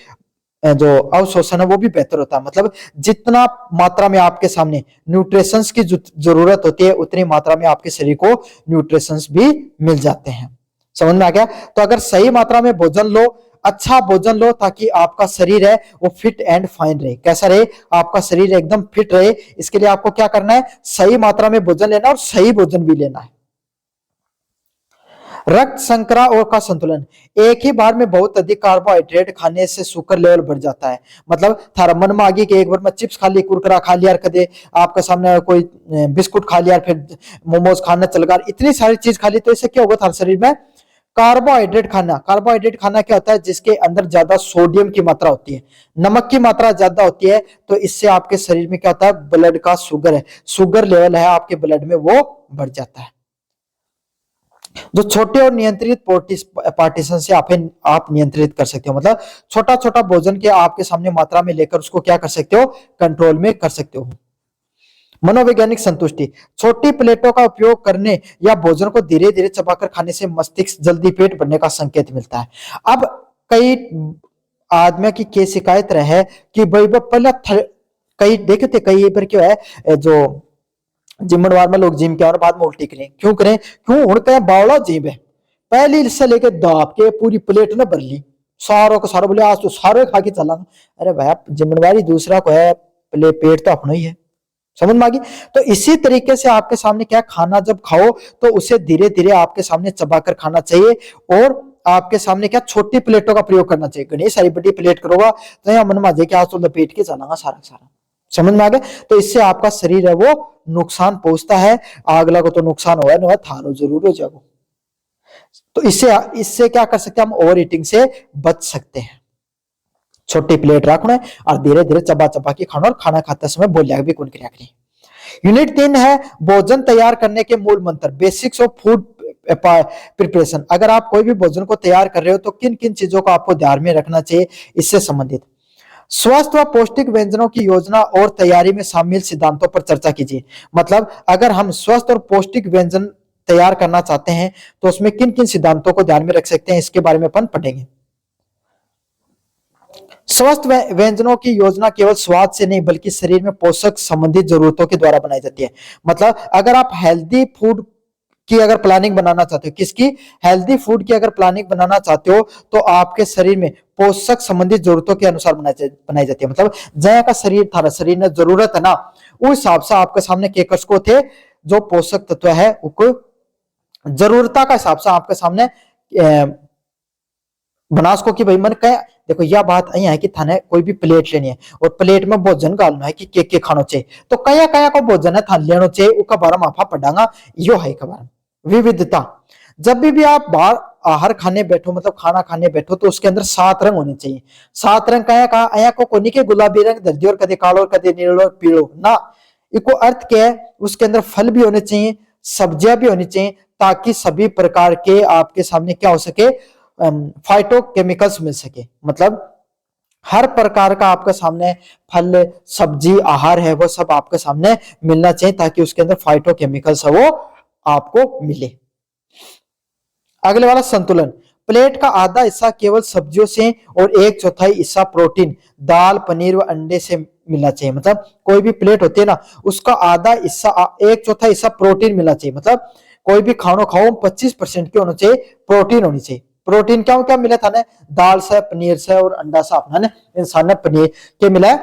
जो अवशोषण है वो भी बेहतर होता है। मतलब जितना मात्रा में आपके सामने न्यूट्रिशंस की जरूरत होती है उतनी मात्रा में आपके शरीर को न्यूट्रिशंस भी मिल जाते हैं। समझ में आ गया? तो अगर सही मात्रा में भोजन लो, अच्छा भोजन लो, ताकि आपका शरीर है वो फिट एंड फाइन रहे। कैसा रहे? आपका शरीर एकदम फिट रहे। इसके लिए आपको क्या करना है? सही मात्रा में भोजन लेना और सही भोजन भी लेना है। रक्त शर्करा और का संतुलन। एक ही बार में बहुत अधिक कार्बोहाइड्रेट खाने से शुगर लेवल बढ़ जाता है। मतलब थारा मन में आ गई कि एक बार में चिप्स खा ली, कुरकुरा खा लिया, कदे आपके सामने कोई बिस्कुट खा लिया, फिर मोमोज खाना चल गया, इतनी सारी चीज खा ली, तो इससे क्या होगा? थारे शरीर में कार्बोहाइड्रेट खाना क्या होता है? जिसके अंदर ज्यादा सोडियम की मात्रा होती है, नमक की मात्रा ज्यादा होती है, तो इससे आपके शरीर में क्या होता है? ब्लड का शुगर लेवल है आपके ब्लड में वो बढ़ जाता है। जो छोटे और नियंत्रित पार्टीशन से आप नियंत्रित कर सकते हो। मतलब छोटा छोटा भोजन के आपके सामने मात्रा में लेकर उसको क्या कर सकते हो? कंट्रोल में कर सकते हो। मनोवैज्ञानिक संतुष्टि। छोटी प्लेटों का उपयोग करने या भोजन को धीरे धीरे चबाकर खाने से मस्तिष्क जल्दी पेट भरने का संकेत मिलता है। अब कई आदमी की क्या शिकायत रहे कि भाई पहले कई देखे थे, कई बार क्या है जो जिमणवार में लोग जिम के और बाद में उल्टी करें, क्यों करें? क्यों उड़के बावला जिम है, पहली से लेके दाप के पूरी प्लेट ने भर ली, सारों को सारो बोले आज तो सारे खा के चला। अरे भाई जिम्मेवारी दूसरा को है, पेट तो अपना ही है। समझ में आ गई? तो इसी तरीके से आपके सामने क्या खाना जब खाओ तो उसे धीरे धीरे आपके सामने चबाकर खाना चाहिए और आपके सामने क्या छोटी प्लेटों का प्रयोग करना चाहिए। गणेश सारी बड़ी प्लेट करोगा तो यहाँ मन में आ जाए कि आज तो लपेट के चलागा सारा सारा। समझ में आ गया? तो इससे आपका शरीर है वो नुकसान पहुंचता है। अगला को तो नुकसान हुआ ना, थारो जरूर हो जाएगा। तो इससे क्या कर सकते हैं? हम ओवर ईटिंग से बच सकते हैं। छोटी प्लेट रखना है और धीरे धीरे चबा चबा के खाना, और खाना खाते समय बोलिया भी कौन क्रिया करें। यूनिट 3 है भोजन तैयार करने के मूल मंत्र, बेसिक्स ऑफ फूड प्रिपरेशन। अगर आप कोई भी भोजन को तैयार कर रहे हो तो किन किन चीजों को आपको ध्यान में रखना चाहिए, इससे संबंधित स्वस्थ व पौष्टिक व्यंजनों की योजना और तैयारी में शामिल सिद्धांतों पर चर्चा कीजिए। मतलब अगर हम स्वस्थ और पौष्टिक व्यंजन तैयार करना चाहते हैं तो उसमें किन किन सिद्धांतों को ध्यान में रख सकते हैं, इसके बारे में अपन पढ़ेंगे। स्वस्थ व्यंजनों की योजना केवल स्वाद से नहीं बल्कि शरीर में पोषक संबंधित जरूरतों के द्वारा बनाई जाती है। मतलब अगर आप हेल्दी फूड की अगर प्लानिंग बनाना चाहते हो, किसकी, हेल्दी फूड की अगर प्लानिंग बनाना चाहते हो, तो आपके शरीर में पोषक संबंधित जरूरतों के अनुसार बनाई जाती है। मतलब जय का शरीर था, शरीर ने जरूरत है ना, उस हिसाब से आपके सामने केकर्स को थे जो पोषक तत्व है उसको जरूरता का हिसाब से आपके सामने बनासको की भाई मन कह। देखो यह बात है कि थाने कोई भी प्लेट लेनी है और प्लेट में भोजन डालना है कि के खानो चाहिए, तो कया कया को भोजन है थान लेना चाहिए, उसका बारे में आपा पढ़ांगा। यो है खबर विविधता। जब भी आप बाहर आहार खाने बैठो, मतलब खाना खाने बैठो, तो उसके अंदर 7 रंग होने चाहिए। 7 रंग कया का आया को कोनी के गुलाबी रंग दर्दी और कदे कालो और कदे नीलो और पीलो ना, इसको अर्थ क्या है, उसके अंदर फल भी होने चाहिए, सब्जियां भी होनी चाहिए, ताकि सभी प्रकार के आपके सामने क्या हो सके, फाइटोकेमिकल्स मिल सके। मतलब हर प्रकार का आपके सामने फल सब्जी आहार है वो सब आपके सामने मिलना चाहिए, ताकि उसके अंदर फाइटोकेमिकल्स है वो आपको मिले। अगले वाला संतुलन। प्लेट का आधा हिस्सा केवल सब्जियों से और 1/4 हिस्सा प्रोटीन दाल पनीर व अंडे से मिलना चाहिए। मतलब कोई भी प्लेट होती है ना, उसका आधा हिस्सा 1/4 हिस्सा प्रोटीन मिलना चाहिए। मतलब कोई भी खानो खाओ 25% की होना चाहिए, प्रोटीन होनी चाहिए। प्रोटीन क्या क्या मिला था ने, दाल से पनीर से और अंडा से अपना ने इंसान ने पनीर के मिला है,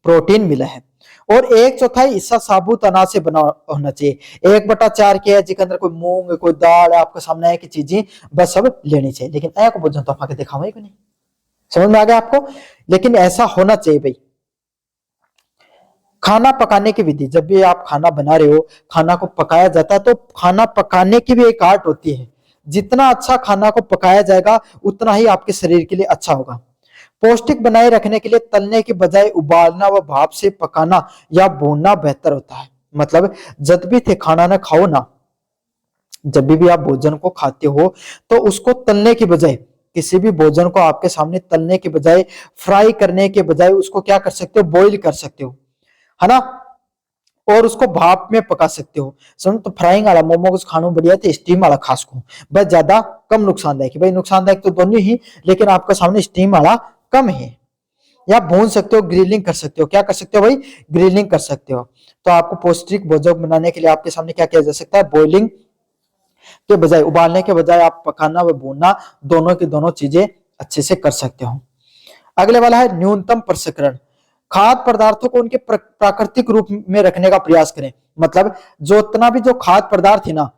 प्रोटीन मिला है। और 1/4 हिस्सा साबुत अनाज से बना होना चाहिए। 1/4 के है जिसके अंदर कोई मूंग कोई दाल आपके सामने है कि चीजें बस सब लेनी चाहिए। लेकिन ऐ को बोझन तो आपके दिखावा ही नहीं, समझ में आ गया आपको। लेकिन ऐसा होना चाहिए भाई। खाना पकाने की विधि। जब भी आप खाना बना रहे हो, खाना को पकाया जाता है, तो खाना पकाने की भी एक आर्ट होती है। जितना अच्छा खाना को पकाया जाएगा उतना ही आपके शरीर के लिए अच्छा होगा। पौष्टिक बनाए रखने के लिए तलने के बजाय उबालना व भाप से पकाना या भूनना बेहतर होता है। मतलब जब भी थे खाना ना खाओ ना, जब भी आप भोजन को खाते हो, तो उसको तलने के बजाय, किसी भी भोजन को आपके सामने तलने के बजाय, फ्राई करने के बजाय उसको क्या कर सकते हो, बॉईल कर सकते हो, है ना, और उसको भाप में पका सकते हो। समझ, तो फ्राइंग वाला मोमो कुछ खाना बढ़िया थे, स्टीम वाला खास को बस ज्यादा कम नुकसानदायक है। भाई नुकसानदायक तो दोनों ही, लेकिन आपके सामने स्टीम वाला कम है। या भून सकते हो, ग्रिलिंग कर सकते हो। क्या कर सकते हो भाई, ग्रिलिंग कर सकते हो। तो आपको पौष्टिक भोजन बनाने के लिए आपके सामने क्या किया जा सकता है, बॉइलिंग के बजाय, उबालने के बजाय आप पकाना व भूनना दोनों की दोनों चीजें अच्छे से कर सकते हो। अगले वाला है न्यूनतम प्रसंस्करण। खाद्य पदार्थों को उनके प्राकृतिक रूप में रखने का प्रयास करें। मतलब जो इतना भी जो खाद्य पदार्थ है ना,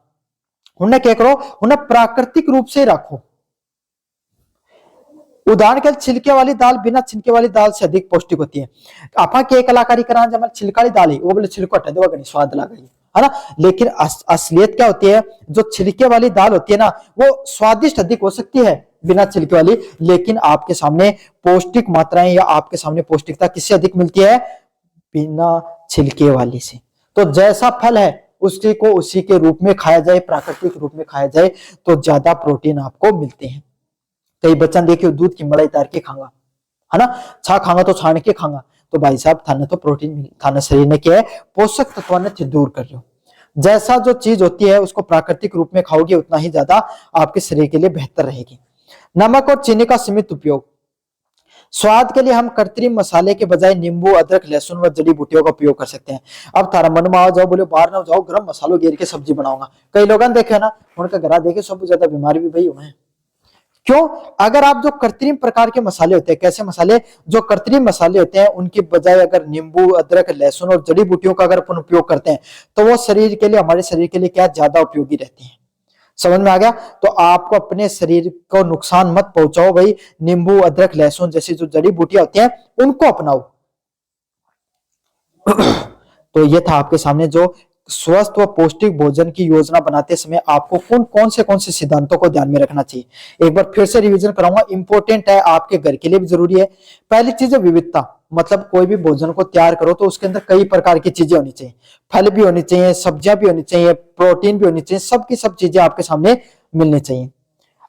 उन्हें क्या करो, उन्हें प्राकृतिक रूप से रखो। उदाहरण के लिए छिलके वाली दाल बिना छिलके वाली दाल से अधिक पौष्टिक होती है। आपा के कलाकारी करा जब छिलका वाली दाल है वो बोले छिलको हटा दो स्वाद लगा, है ना, लेकिन असलियत क्या होती है, जो छिलके वाली दाल होती है ना, वो स्वादिष्ट अधिक हो सकती है बिना छिलके वाली, लेकिन आपके सामने पौष्टिक मात्राएं या आपके सामने पौष्टिकता किससे अधिक मिलती है, बिना छिलके वाली से। तो जैसा फल है उसी को उसी के रूप में खाया जाए, प्राकृतिक रूप में खाया जाए, तो ज्यादा प्रोटीन आपको मिलते हैं। कई बच्चा देखियो दूध की मलाई तार के खांगा, है ना, छा खांगा तो छान के खांगा, तो भाई साहब थाने तो प्रोटीन थाने शरीर ने क्या है, पोषक तत्व ने दूर कर लो। जैसा जो चीज होती है उसको प्राकृतिक रूप में खाओगे उतना ही ज्यादा आपके शरीर के लिए बेहतर रहेगी। नमक और चीनी का सीमित उपयोग। स्वाद के लिए हम कृत्रिम मसाले के बजाय नींबू अदरक लहसुन व जड़ी बूटियों का उपयोग कर सकते हैं। अब थारा मन में आओ जाओ बोले बाहर ना जाओ गरम मसालों घेर के सब्जी बनाऊंगा, कई लोग देखे ना उनका घर देखे सब ज्यादा बीमारी भी भाई हुए। क्यों, अगर आप जो कृत्रिम प्रकार के मसाले होते हैं, कैसे मसाले, जो कृत्रिम मसाले होते हैं उनके बजाय अगर नींबू अदरक लहसुन और जड़ी बूटियों का अगर अपन उपयोग करते हैं, तो वो शरीर के लिए, हमारे शरीर के लिए क्या ज्यादा उपयोगी रहते हैं। समझ में आ गया। तो आपको अपने शरीर को नुकसान मत पहुंचाओ भाई, नींबू अदरक लहसुन जैसी जो जड़ी बूटियां होती हैं उनको अपनाओ। तो ये था आपके सामने जो स्वस्थ व पौष्टिक भोजन की योजना बनाते समय आपको कौन से सिद्धांतों को ध्यान में रखना चाहिए। एक बार फिर से रिवीजन कराऊंगा, इंपॉर्टेंट है, आपके घर के लिए भी जरूरी है। पहली चीज है विविधता। मतलब कोई भी भोजन को तैयार करो तो उसके अंदर कई प्रकार की चीजें होनी चाहिए, फल भी होनी चाहिए, सब्जियां भी होनी चाहिए, प्रोटीन भी होनी चाहिए, सबकी सब चीजें आपके सामने मिलनी चाहिए।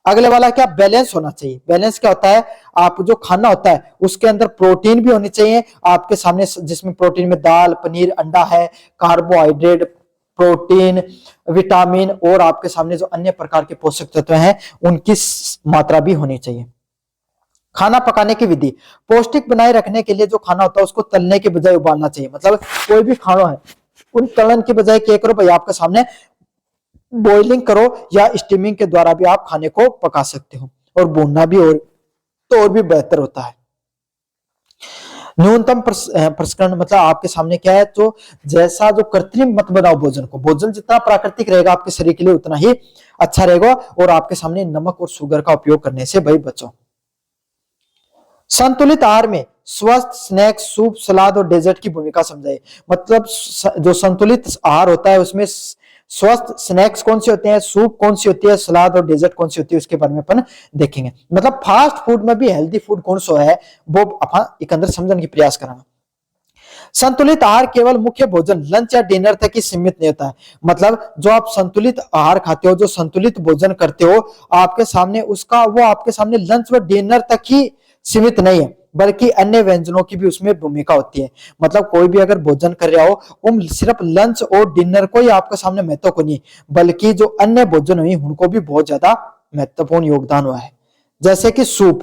अगले वाला क्या, बैलेंस होना चाहिए। बैलेंस क्या होता है, आप जो खाना होता है उसके अंदर प्रोटीन भी होनी चाहिए आपके सामने, जिसमें प्रोटीन में दाल पनीर अंडा है, कार्बोहाइड्रेट प्रोटीन विटामिन और आपके सामने जो अन्य प्रकार के पोषक तत्व हैं उनकी मात्रा भी होनी चाहिए। खाना पकाने की विधि। पौष्टिक बनाए रखने के लिए जो खाना होता है उसको तलने के बजाय उबालना चाहिए। मतलब कोई भी खाना है उन तलन के बजाय क्या करो भाई, आपके सामने बॉइलिंग करो या स्टीमिंग के द्वारा भी आप खाने को पका सकते हो, और भूनना भी और भी बेहतर होता है। न्यूनतम प्रसंस्करण मतलब आपके सामने क्या है, तो जैसा जो कृत्रिम मत बनाओ भोजन को, भोजन जितना प्राकृतिक रहेगा आपके शरीर के लिए उतना ही अच्छा रहेगा, और आपके सामने नमक और शुगर का उपयोग करने से भाई बचो। संतुलित आहार में स्वस्थ स्नैक्स, सूप, सलाद और डेजर्ट की भूमिका समझाइए। मतलब जो संतुलित आहार होता है उसमें स्वस्थ स्नैक्स कौन से होते हैं, सूप कौन सी होती है, सलाद और डेजर्ट कौन सी होती है, उसके बारे में अपन देखेंगे। मतलब फास्ट फूड में भी हेल्दी फूड कौन सा है वो अपन एक अंदर समझने की प्रयास करांगे। संतुलित आहार केवल मुख्य भोजन, लंच या डिनर तक ही सीमित नहीं होता है। मतलब जो आप संतुलित आहार खाते हो, जो संतुलित भोजन करते हो, आपके सामने उसका वो आपके सामने लंच व डिनर तक ही सीमित नहीं है, बल्कि अन्य व्यंजनों की भी उसमें भूमिका होती है। मतलब कोई भी अगर भोजन कर रहा हो, वो सिर्फ लंच और डिनर को ही आपके सामने महत्व को नहीं, बल्कि जो अन्य भोजन हुई उनको भी बहुत ज्यादा महत्वपूर्ण योगदान हुआ है। जैसे कि सूप,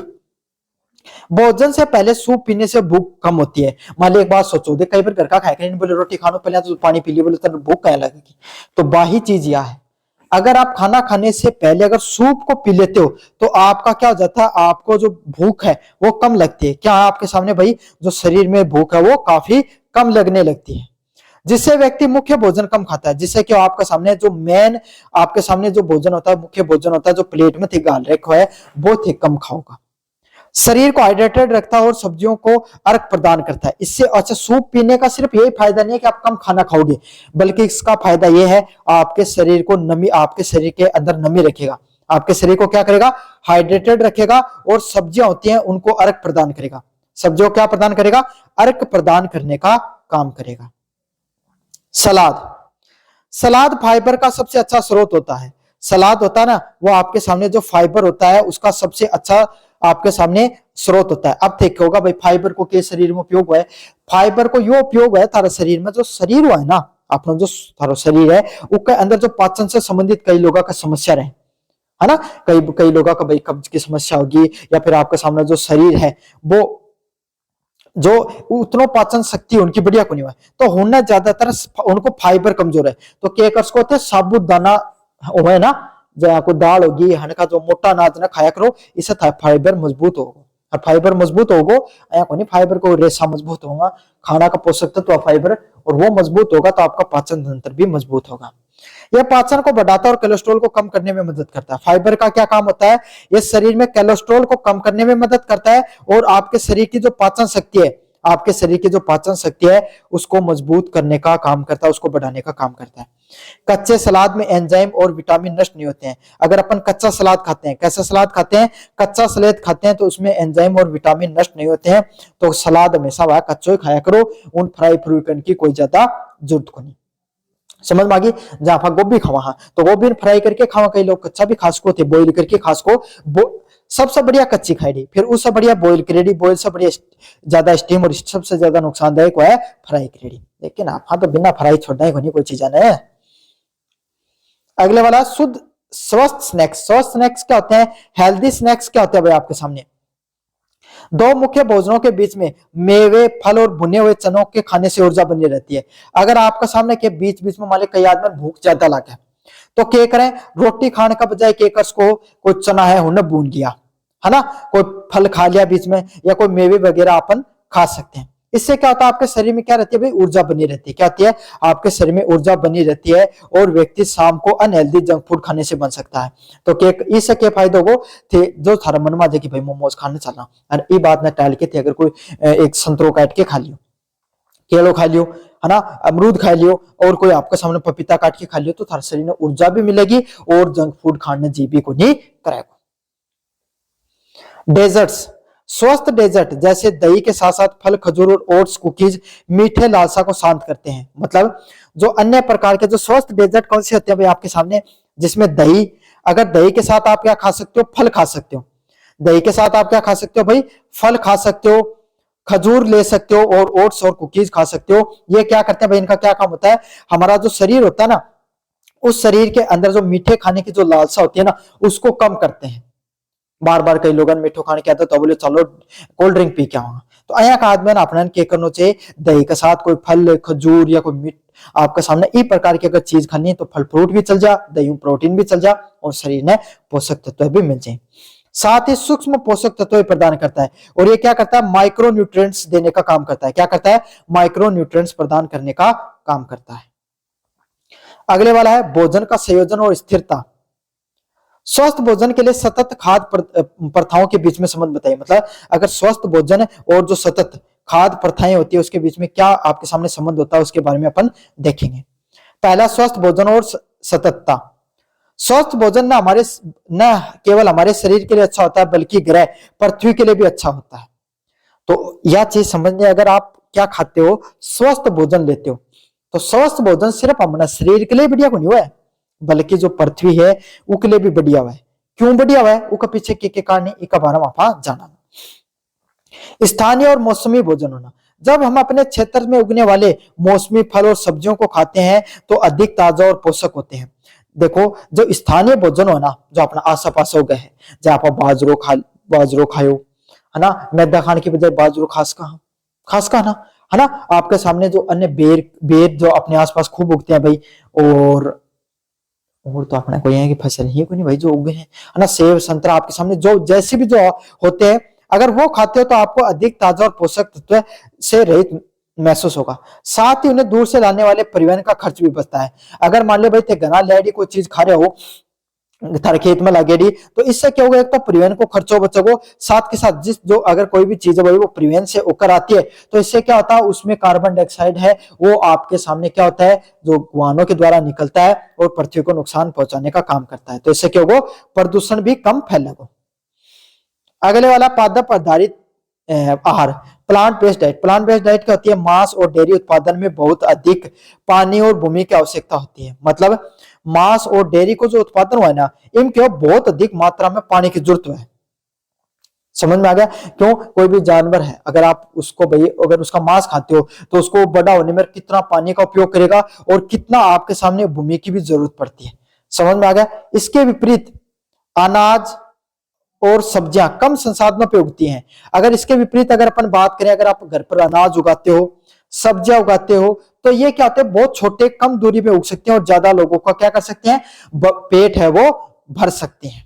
भोजन से पहले सूप पीने से भूख कम होती है। मान ली एक बात सोचो, देख कई बार घर का खाया बोले रोटी खानो पहले तो पानी पी लियो, बोले तो भूख क्या लगेगी। तो बाही चीज यह है, अगर आप खाना खाने से पहले अगर सूप को पी लेते हो तो आपका क्या हो जाता है, आपको जो भूख है वो कम लगती है। क्या है आपके सामने भाई, जो शरीर में भूख है वो काफी कम लगने लगती है। जिससे व्यक्ति मुख्य भोजन कम खाता है, जिससे कि आपके सामने जो मेन आपके सामने जो भोजन होता है, मुख्य भोजन होता है, जो प्लेट में थे गाल रखा है वो थे कम खाओगा। शरीर को हाइड्रेटेड रखता है और सब्जियों को अर्क प्रदान करता है। इससे अच्छा सूप पीने का सिर्फ यही फायदा नहीं है कि आप कम खाना खाओगे, बल्कि इसका फायदा यह है आपके शरीर को नमी, आपके शरीर के अंदर नमी रखेगा, आपके शरीर को क्या करेगा, हाइड्रेटेड रखेगा, और सब्जियां होती हैं उनको अर्क प्रदान करेगा। सब्जियों क्या प्रदान करेगा, अर्क प्रदान करने का काम करेगा। सलाद, सलाद फाइबर का सबसे अच्छा स्रोत होता है। सलाद होता है ना, वो आपके सामने जो फाइबर होता है उसका सबसे अच्छा आपके सामने स्रोत होता है। अब देखिए होगा भाई फाइबर को के शरीर में उपयोग हुआ है, फाइबर को यो उपयोग हुआ है तारा शरीर में, जो शरीर हुआ है ना अपना जो थारो शरीर है उसके अंदर जो पाचन से संबंधित कई लोगों का समस्या रहे, है ना, कई कई लोगों का भाई कब्ज की समस्या होगी, या फिर आपके सामने जो शरीर है वो जो उतना पाचन शक्ति उनकी बढ़िया को नहीं हुआ, तो होना ज्यादातर उनको फाइबर कमजोर है। तो केकर्स को होते साबुदाना हो ना, जहाँ को दाल होगी हनका जो मोटा अनाज ना खाया करो, इससे फाइबर मजबूत होगा। और फाइबर मजबूत होगो या को नहीं, फाइबर को रेशा मजबूत होगा, खाना का पोषक तत्व तो फाइबर, और वो मजबूत होगा तो आपका पाचन तंत्र भी मजबूत होगा। यह पाचन को बढ़ाता है और कोलेस्ट्रॉल को कम करने में मदद करता है। फाइबर का क्या काम होता है, यह शरीर में कोलेस्ट्रॉल को कम करने में मदद करता है, और आपके शरीर की जो पाचन शक्ति है, आपके शरीर की जो पाचन शक्ति है उसको मजबूत करने का काम करता है, उसको बढ़ाने का काम करता है। कच्चे सलाद में एंजाइम और विटामिन नष्ट नहीं होते हैं। अगर अपन कच्चा सलाद खाते हैं, कैसा सलाद खाते हैं, कच्चा सलाद खाते हैं तो उसमें एंजाइम और विटामिन नष्ट नहीं होते हैं। तो सलाद हमेशा वह कच्चो ही खाया करो, उन फ्राई फ्रूई करने की कोई ज्यादा जरूरत को नहीं। समझ में आ गई। जहां आप गोभी खावा, हाँ तो गोभी फ्राई करके खावा, कई लोग कच्चा भी खास को थे, बॉइल करके खास को सबसे बढ़िया कच्ची खाई, फिर उससे बढ़िया बॉइल करेडी, बॉइल से बढ़िया ज्यादा स्टीम, और सबसे ज्यादा नुकसानदायक है फ्राई करेडी। लेकिन आप हाँ तो बिना फ्राई छोड़ना ही कोई चीज है। अगले वाला शुद्ध स्वस्थ स्नैक्स। स्वस्थ स्नैक्स क्या होते हैं, हेल्दी स्नैक्स क्या होते हैं भाई आपके सामने, दो मुख्य भोजनों के बीच में मेवे, फल और भुने हुए चनों के खाने से ऊर्जा बनी रहती है। अगर आपका सामने के बीच बीच में मालिक कई आदमी भूख ज्यादा लगे तो क्या करें, रोटी खाने का बजाय केकर्स को कोई चना है उन्हें भून लिया, है ना, कोई फल खा लिया बीच में, या कोई मेवे वगैरह अपन खा सकते हैं। इससे क्या होता है, आपके शरीर में क्या रहती है भाई, ऊर्जा बनी रहती है। क्या होती है, आपके शरीर में ऊर्जा बनी रहती है, और व्यक्ति शाम को अनहेल्दी जंक फूड खाने से बन सकता है। तो केक इससे क्या फायदा होगा थे, जो थारा मन में कि भाई मोमोज खाने चलना, और ये बात न टाल के थे, अगर कोई एक संतरो काट के खा लियो, केलो खा लियो, है ना, अमरूद खा लियो, और कोई आपके सामने पपीता काट के खा लियो, तो थारे शरीर में ऊर्जा भी मिलेगी और जंक फूड खाने जीबी को नहीं करेगा। डेजर्ट्स, स्वस्थ डेजर्ट जैसे दही के साथ साथ फल, खजूर और ओट्स, कुकीज मीठे लालसा को शांत करते हैं। मतलब जो अन्य प्रकार के जो स्वस्थ डेजर्ट कौन से होते हैं भाई आपके सामने, जिसमें दही, अगर दही के साथ आप क्या खा सकते हो, फल खा सकते हो, दही के साथ आप क्या खा सकते हो भाई, फल खा सकते हो, खजूर ले सकते हो, और ओट्स और कुकीज खा सकते हो। ये क्या करते हैं भाई, इनका क्या काम होता है, हमारा जो शरीर होता है ना, उस शरीर के अंदर जो मीठे खाने की जो लालसा होती है ना उसको कम करते हैं। बार बार कई लोग मीठो खाने के आते तो बोले चलो कोल्ड ड्रिंक पी के आऊंगा, तो अया का आदमी ना अपना के करना चाहिए, दही के साथ कोई फल, खजूर या कोई आपके सामने ई प्रकार की अगर चीज खानी है तो फल फ्रूट भी चल जा, दही प्रोटीन भी चल जा और शरीर ने पोषक तत्व भी मिल जाए। साथ ही सूक्ष्म पोषक तत्व प्रदान करता है और ये क्या करता है, माइक्रो न्यूट्रिएंट्स देने का काम करता है। क्या करता है, माइक्रो न्यूट्रिएंट्स प्रदान करने का काम करता है। अगले वाला है भोजन का संयोजन और स्थिरता। स्वस्थ भोजन के लिए सतत खाद्य प्रथाओं के बीच में संबंध बताइए। मतलब अगर स्वस्थ भोजन और जो सतत खाद्य प्रथाएं होती है उसके बीच में क्या आपके सामने संबंध होता है उसके बारे में अपन देखेंगे। पहला, स्वस्थ भोजन और सततता। स्वस्थ भोजन न केवल हमारे शरीर के लिए अच्छा होता है बल्कि ग्रह पृथ्वी के लिए भी अच्छा होता है। तो यह चीज समझने, अगर आप क्या खाते हो, स्वस्थ भोजन लेते हो, तो स्वस्थ भोजन सिर्फ हमारा शरीर के लिए बढ़िया नहीं हुआ है बल्कि जो पृथ्वी है उसके लिए भी बढ़िया हुआ है। क्यों बढ़िया हुआ है, उसके पीछे के कारण इसका बारे में आप जाना। स्थानीय और मौसमी भोजन होना। जब हम अपने क्षेत्र में उगने वाले मौसमी फल और सब्जियों को खाते हैं तो अधिक ताजा और पोषक होते हैं। देखो, जो स्थानीय भोजन हो ना, जो अपना आस पास हो गए है, जहाँ आप बाजरो खाओ, है ना, मैदा खाने की बजाय बाजरो खास का ना, है ना। आपके सामने जो अन्य बेर जो अपने आसपास खूब उगते हैं भाई, और तो अपना कोई है कि फसल ही कोई नहीं भाई जो उगे हैं, है ना, सेब संतरा आपके सामने जो जैसे भी जो होते हैं, अगर वो खाते हो तो आपको अधिक ताजा और पोषक तत्व से रहित महसूस होगा। साथ ही उन्हें दूर से लाने वाले परिवहन का खर्च भी बचता है। अगर मान लो भाई थे घना लेडी कोई चीज खा रहे हो, थारे खेत में लगेगी, तो इससे क्या होगा, एक तो परिवहन को खर्चो बचोगो, साथ के साथ जिस जो अगर कोई भी चीज है भाई वो परिवहन से होकर आती है तो इससे क्या होता है, उसमें कार्बन डाइऑक्साइड है वो आपके सामने क्या होता है, जो वाहनों के द्वारा निकलता है और पृथ्वी को नुकसान पहुंचाने का काम करता है। तो इससे क्या होगा, प्रदूषण भी कम फैलेगा। अगले वाला पादप आधारित आहार, plant based diet. Plant based diet क्या होती है, मांस और डेयरी उत्पादन में बहुत अधिक पानी और भूमि की आवश्यकता होती है। मतलब मांस और डेयरी को जो उत्पादन हुआ है ना, इनके बहुत अधिक मात्रा में पानी की जरूरत है। समझ में आ गया? क्यों, कोई भी जानवर है अगर आप उसको भाई अगर उसका मांस खाते हो तो उसको बड़ा होने में कितना पानी का उपयोग करेगा और कितना आपके सामने भूमि की भी जरूरत पड़ती है। समझ में आ गया? इसके विपरीत अनाज और सब्जियां कम संसाधनों पे उगती हैं। अगर इसके विपरीत अगर अपन बात करें, अगर आप घर पर अनाज उगाते हो, सब्जियां उगाते हो, तो ये क्या होते हैं, बहुत छोटे कम दूरी पे उग सकते हैं और ज्यादा लोगों का क्या कर सकते हैं, पेट है वो भर सकते हैं।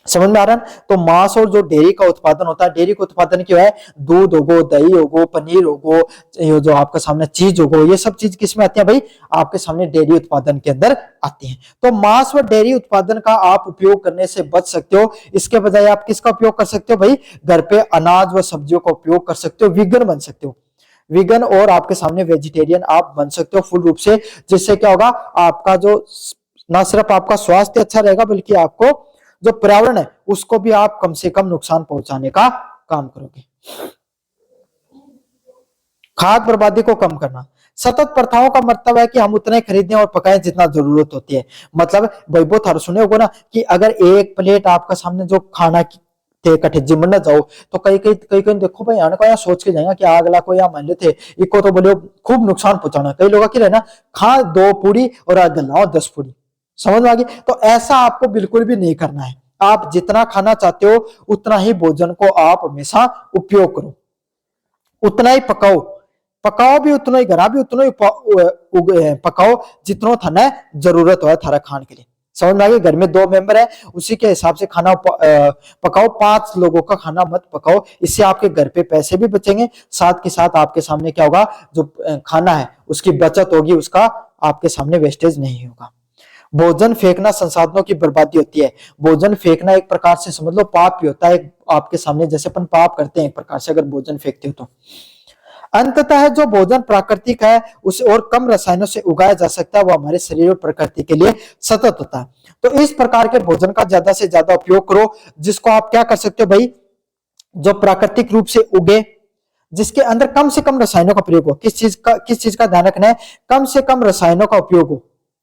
समझ में आ रहा है? तो मांस और जो डेयरी का उत्पादन होता है, डेयरी का उत्पादन क्या है, दूध होगो, दही होगो, पनीर होगो, ये जो आपका सामने चीज होगो, ये सब चीज किसमें आती है भाई, आपके सामने डेयरी उत्पादन के अंदर आती हैं। तो मांस व डेयरी उत्पादन का आप उपयोग करने से बच सकते हो। इसके बजाय आप किसका उपयोग कर सकते हो भाई, घर पे अनाज व सब्जियों का उपयोग कर सकते हो, वीगन बन सकते हो, वीगन और आपके सामने वेजिटेरियन आप बन सकते हो फुल रूप से। जिससे क्या होगा, आपका जो ना सिर्फ आपका स्वास्थ्य अच्छा रहेगा बल्कि आपको जो पर्यावरण है उसको भी आप कम से कम नुकसान पहुंचाने का काम करोगे। खाद्य बर्बादी को कम करना। सतत प्रथाओं का मतलब है कि हम उतना ही खरीदें और पकाएं जितना जरूरत होती है। मतलब वैभव थार सुने होगा ना कि अगर एक प्लेट आपका सामने जो खाना थे कटे जिम न जाओ तो कई देखो भाई आने को यहाँ सोच के जाएगा कि अगला को यहाँ मान लेते इको तो बोले खूब नुकसान पहुंचाना। कई लोग क्या रहना, खा 2 पूरी और गलाओ 10 पूरी। समझ में आ गई? तो ऐसा आपको बिल्कुल भी नहीं करना है। आप जितना खाना चाहते हो उतना ही भोजन को आप हमेशा उपयोग करो, उतना ही पकाओ भी उतना ही, घरा भी उतना ही पकाओ जितना थाना जरूरत हो थारा खाने के लिए। समझ में आ गई? घर में 2 मेंबर है उसी के हिसाब से खाना पकाओ, 5 लोगों का खाना मत पकाओ। इससे आपके घर पे पैसे भी बचेंगे, साथ के साथ आपके सामने क्या होगा, जो खाना है उसकी बचत होगी, उसका आपके सामने वेस्टेज नहीं होगा। भोजन फेंकना संसाधनों की बर्बादी होती है। भोजन फेंकना एक प्रकार से समझ लो पाप भी होता है आपके सामने, जैसे अपन पाप करते हैं एक प्रकार से अगर भोजन फेंकते हो तो। अंततः जो भोजन प्राकृतिक है उसे और कम रसायनों से उगाया जा सकता है, वो हमारे शरीर और प्रकृति के लिए सतत होता है। तो इस प्रकार के भोजन का ज्यादा से ज्यादा उपयोग करो, जिसको आप क्या कर सकते हो भाई, जो प्राकृतिक रूप से उगे, जिसके अंदर कम से कम रसायनों का प्रयोग हो। किस चीज का ध्यान रखना है, कम से कम रसायनों का उपयोग हो,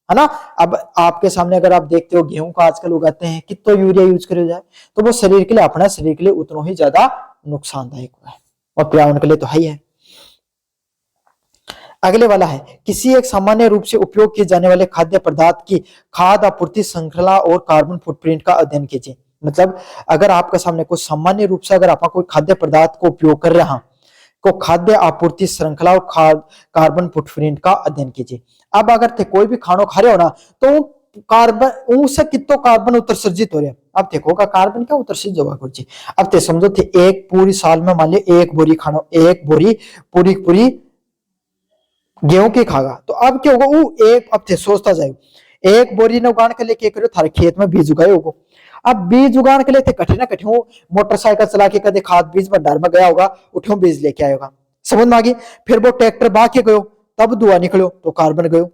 है ना। अब आपके सामने अगर आप देखते हो गेहूं का आजकल उगाते हैं, कितना यूरिया यूज करे जाए तो वो शरीर के लिए, अपना शरीर के लिए उतना ही ज्यादा नुकसानदायक है और पर्यावरण के लिए तो है ही है। अगले वाला है, किसी एक सामान्य रूप से उपयोग किए जाने वाले खाद्य पदार्थ की खाद्य आपूर्ति श्रृंखला और कार्बन फुटप्रिंट का अध्ययन कीजिए। मतलब अगर आपके सामने कोई सामान्य रूप से अगर आप कोई खाद्य पदार्थ को उपयोग कर रहे हैं, को खाद्य आपूर्ति श्रृंखला और कार्बन फुटप्रिंट का अध्ययन कीजिए। अब अगर थे कोई भी खानो खा रहे हो ना तो कार्बन उससे कितो कार्बन उत्सर्जित हो रहे हैं। अब देखो का कार्बन क्या उत्सर्जित होगा कुछ। अब ते समझो थे एक पूरी साल में मान लिया एक बोरी खानो, एक बोरी पूरी पूरी गेहूं की खागा तो अब क्या होगा वो एक अब थे सोचता जाए एक बोरी ने उगाने के लिए क्या करो थारे खेत में बीज उगाए होगा। अब बीज उगाने के लिए थे कठिन कठिन मोटरसाइकिल चला के कदे खाद बीज भंडार में गया होगा उठो बीज लेके आएगा समझ में आ गई। फिर वो ट्रैक्टर बा के गयो तब धुआं निकलो तो कार्बन गयो।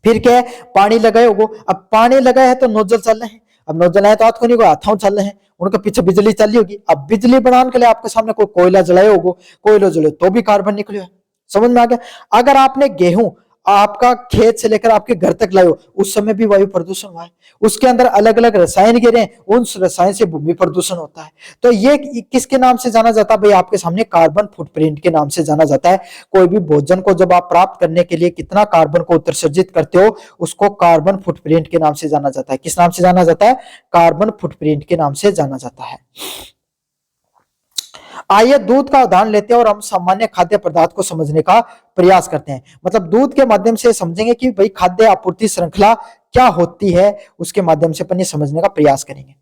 फिर क्या है पानी लगाए होगो। अब पानी लगाए है तो नोजल चल रहे हैं। अब नोजल है तो हाथ को नहीं हाथों चल रहे हैं उनके पीछे बिजली चल रही होगी। अब बिजली बनाने के लिए आपके सामने कोई कोयला जलाए होगो कोयला जले तो भी कार्बन निकले है समझ में आ गया। अगर आपने गेहूं आपका खेत से लेकर आपके घर तक लाए हो उस समय भी वायु प्रदूषण हुआ है। उसके अंदर अलग अलग रसायन गिरे उन रसायन से भूमि प्रदूषण होता है। तो ये किसके नाम से जाना जाता है भाई आपके सामने कार्बन फुटप्रिंट के नाम से जाना जाता है। कोई भी भोजन को जब आप प्राप्त करने के लिए कितना कार्बन को उत्सर्जित करते हो उसको कार्बन फुटप्रिंट के नाम से जाना जाता है। किस नाम से जाना जाता है? कार्बन फुटप्रिंट के नाम से जाना जाता है। आइए दूध का उदाहरण लेते हैं और हम सामान्य खाद्य पदार्थ को समझने का प्रयास करते हैं। मतलब दूध के माध्यम से समझेंगे कि भाई खाद्य आपूर्ति श्रृंखला क्या होती है उसके माध्यम से अपन समझने का प्रयास करेंगे।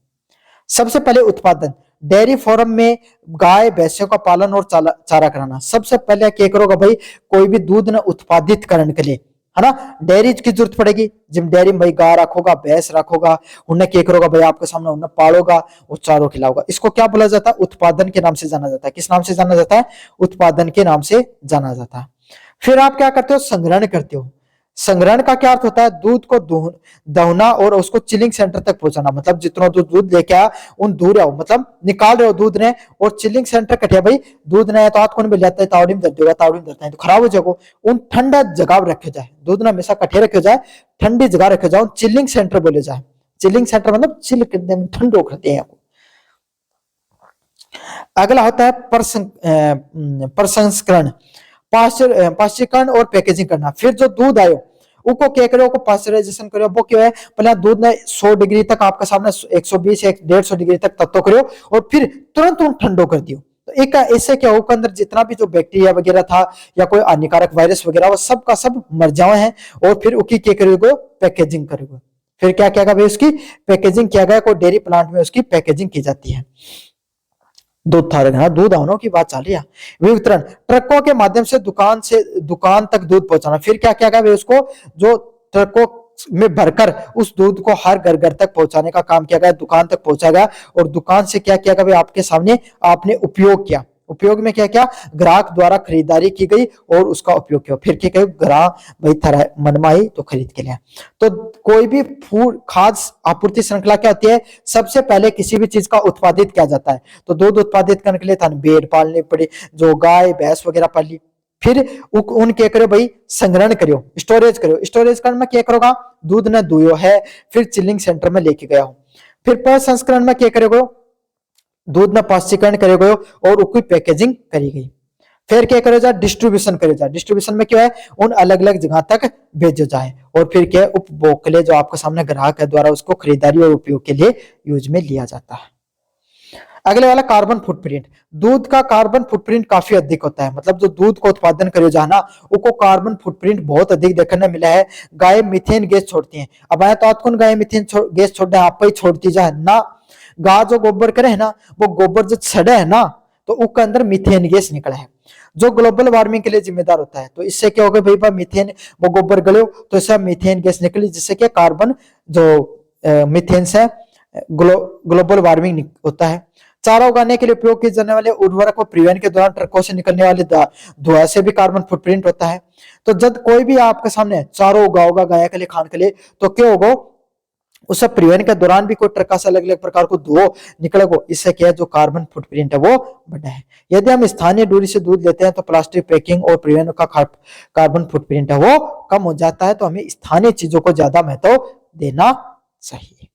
सबसे पहले उत्पादन डेयरी फार्म में गाय भैंसों का पालन और चारा कराना। सबसे पहले क्या करोगे भाई कोई भी दूध न उत्पादित करने के लिए है ना डेयरी की जरूरत पड़ेगी। जिम डेयरी में भाई गाय रखोगा भैंस रखोगा उन्हें क्या करोगा भाई आपके सामने उन्हें पालोगा और चारों खिलाओगा। इसको क्या बोला जाता है? उत्पादन के नाम से जाना जाता है। किस नाम से जाना जाता है? उत्पादन के नाम से जाना जाता है। फिर आप क्या करते हो? संग्रहण करते हो। संग्रहण का क्या अर्थ होता है? दूध को दहना और उसको चिलिंग सेंटर तक पहुंचाना। मतलब जितना दूध लेके आया उन दूर आओ मतलब निकाल रहे हो दूध ने और चिलिंग सेंटर कटे भाई दूध ने तो हाथ कौन मिल जाता है तावड़ी में दर्द होगा तावड़ी में दर्द है तो खराब हो जाएगा। उन ठंडा जगह रखे जाए दूध ने हमेशा कट्ठे रखे जाए ठंडी जगह रखे जाए चिलिंग सेंटर बोले जाए। चिलिंग सेंटर मतलब चिल करने में ठंडो करते हैं। अगला होता है प्रसंस्करण पाश्चरीकरण और पैकेजिंग करना। फिर जो दूध आयो उसको क्या करो पाश्चराइजेशन करो। वो क्या है पहले दूध ने 100 डिग्री तक आपके सामने 120 150 डिग्री तक तत्व करो और फिर तुरंत ठंडो कर दियो। तो एक इससे क्या होगा अंदर जितना भी जो बैक्टीरिया वगैरह था या कोई हानिकारक वायरस वगैरह वो सब का सब मर जाओ है और फिर उसकी क्या करोगे पैकेजिंग करोगे। फिर क्या क्या भाई उसकी पैकेजिंग किया गया कोई डेयरी प्लांट में उसकी पैकेजिंग की जाती है। दूध था दूध आनों की बात चल रही है। वितरण ट्रकों के माध्यम से दुकान तक दूध पहुंचाना। फिर क्या क्या गया उसको जो ट्रकों में भरकर उस दूध को हर घर घर तक पहुंचाने का काम किया गया दुकान तक पहुंचा गया और दुकान से क्या किया गया आपके सामने आपने उपयोग किया। उपयोग में क्या क्या ग्राहक द्वारा खरीदारी की गई और उसका उपयोग किया। फिर क्या ग्राहक भाई तरह मनमाई तो खरीद के लिया। तो कोई भी फूड खाद्य आपूर्ति श्रृंखला क्या होती है? सबसे पहले किसी भी चीज का उत्पादित किया जाता है। तो दूध उत्पादित करने के लिए थाने भेड़ पालनी पड़ी जो गाय भैंस वगैरह पाल ली। फिर उन क्या करो भाई संग्रहण करो स्टोरेज करो। स्टोरेज करने में क्या करोगा दूध ने दुयो है फिर चिलिंग सेंटर में लेके गया हूं। फिर प्रसंस्करण में क्या करोगे दूध में पाश्चरीकरण करे गए और उसकी पैकेजिंग करी गई। फिर क्या करे जाए डिस्ट्रीब्यूशन करे जाए। डिस्ट्रीब्यूशन में क्या है उन अलग अलग जगह तक भेजा जाए और फिर क्या उपभोग के लिए जो आपके सामने ग्राहक है द्वारा उसको खरीदारी और उपयोग के लिए यूज में लिया जाता है। अगले वाला कार्बन फुटप्रिंट। दूध का कार्बन फुटप्रिंट काफी अधिक होता है। मतलब जो दूध को उत्पादन करे जाना उसको कार्बन फुटप्रिंट बहुत अधिक देखने मिला है। गाय मीथेन गैस छोड़ती है। अब आया तो कौन गाय मीथेन गैस छोड़ आप ही छोड़ती जाए ना। गाय जो गोबर करे है ना वो गोबर जो सड़े है ना तो उसके अंदर मीथेन गैस निकला है जो ग्लोबल वार्मिंग के लिए जिम्मेदार होता है। तो इससे क्या होगा भाई मीथेन वो गोबर गलो तो इससे मीथेन गैस निकली जिससे क्या कार्बन जो मीथेन से ग्लोबल वार्मिंग होता है। चारा उगाने के लिए उपयोग किए जाने वाले उर्वरक और परिवहन के दौरान ट्रकों से निकलने वाले धुआं से भी कार्बन फुटप्रिंट होता है। तो जब कोई भी आपके सामने चारा उगाओगा गाय के लिए खाने के लिए तो क्या होगा उस परिवहन के दौरान भी कोई ट्रक से अलग अलग प्रकार को धुआं निकलेगा। इससे क्या है जो कार्बन फुटप्रिंट है वो बढ़ा है। यदि हम स्थानीय दूरी से दूध लेते हैं तो प्लास्टिक पैकिंग और परिवहन का कार्बन फुटप्रिंट है वो कम हो जाता है। तो हमें स्थानीय चीजों को ज्यादा महत्व देना चाहिए।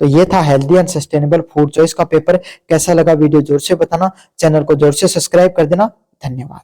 तो ये था healthy and sustainable food choice का पेपर। कैसा लगा वीडियो जोर से बताना। चैनल को जोर से सब्सक्राइब कर देना। धन्यवाद।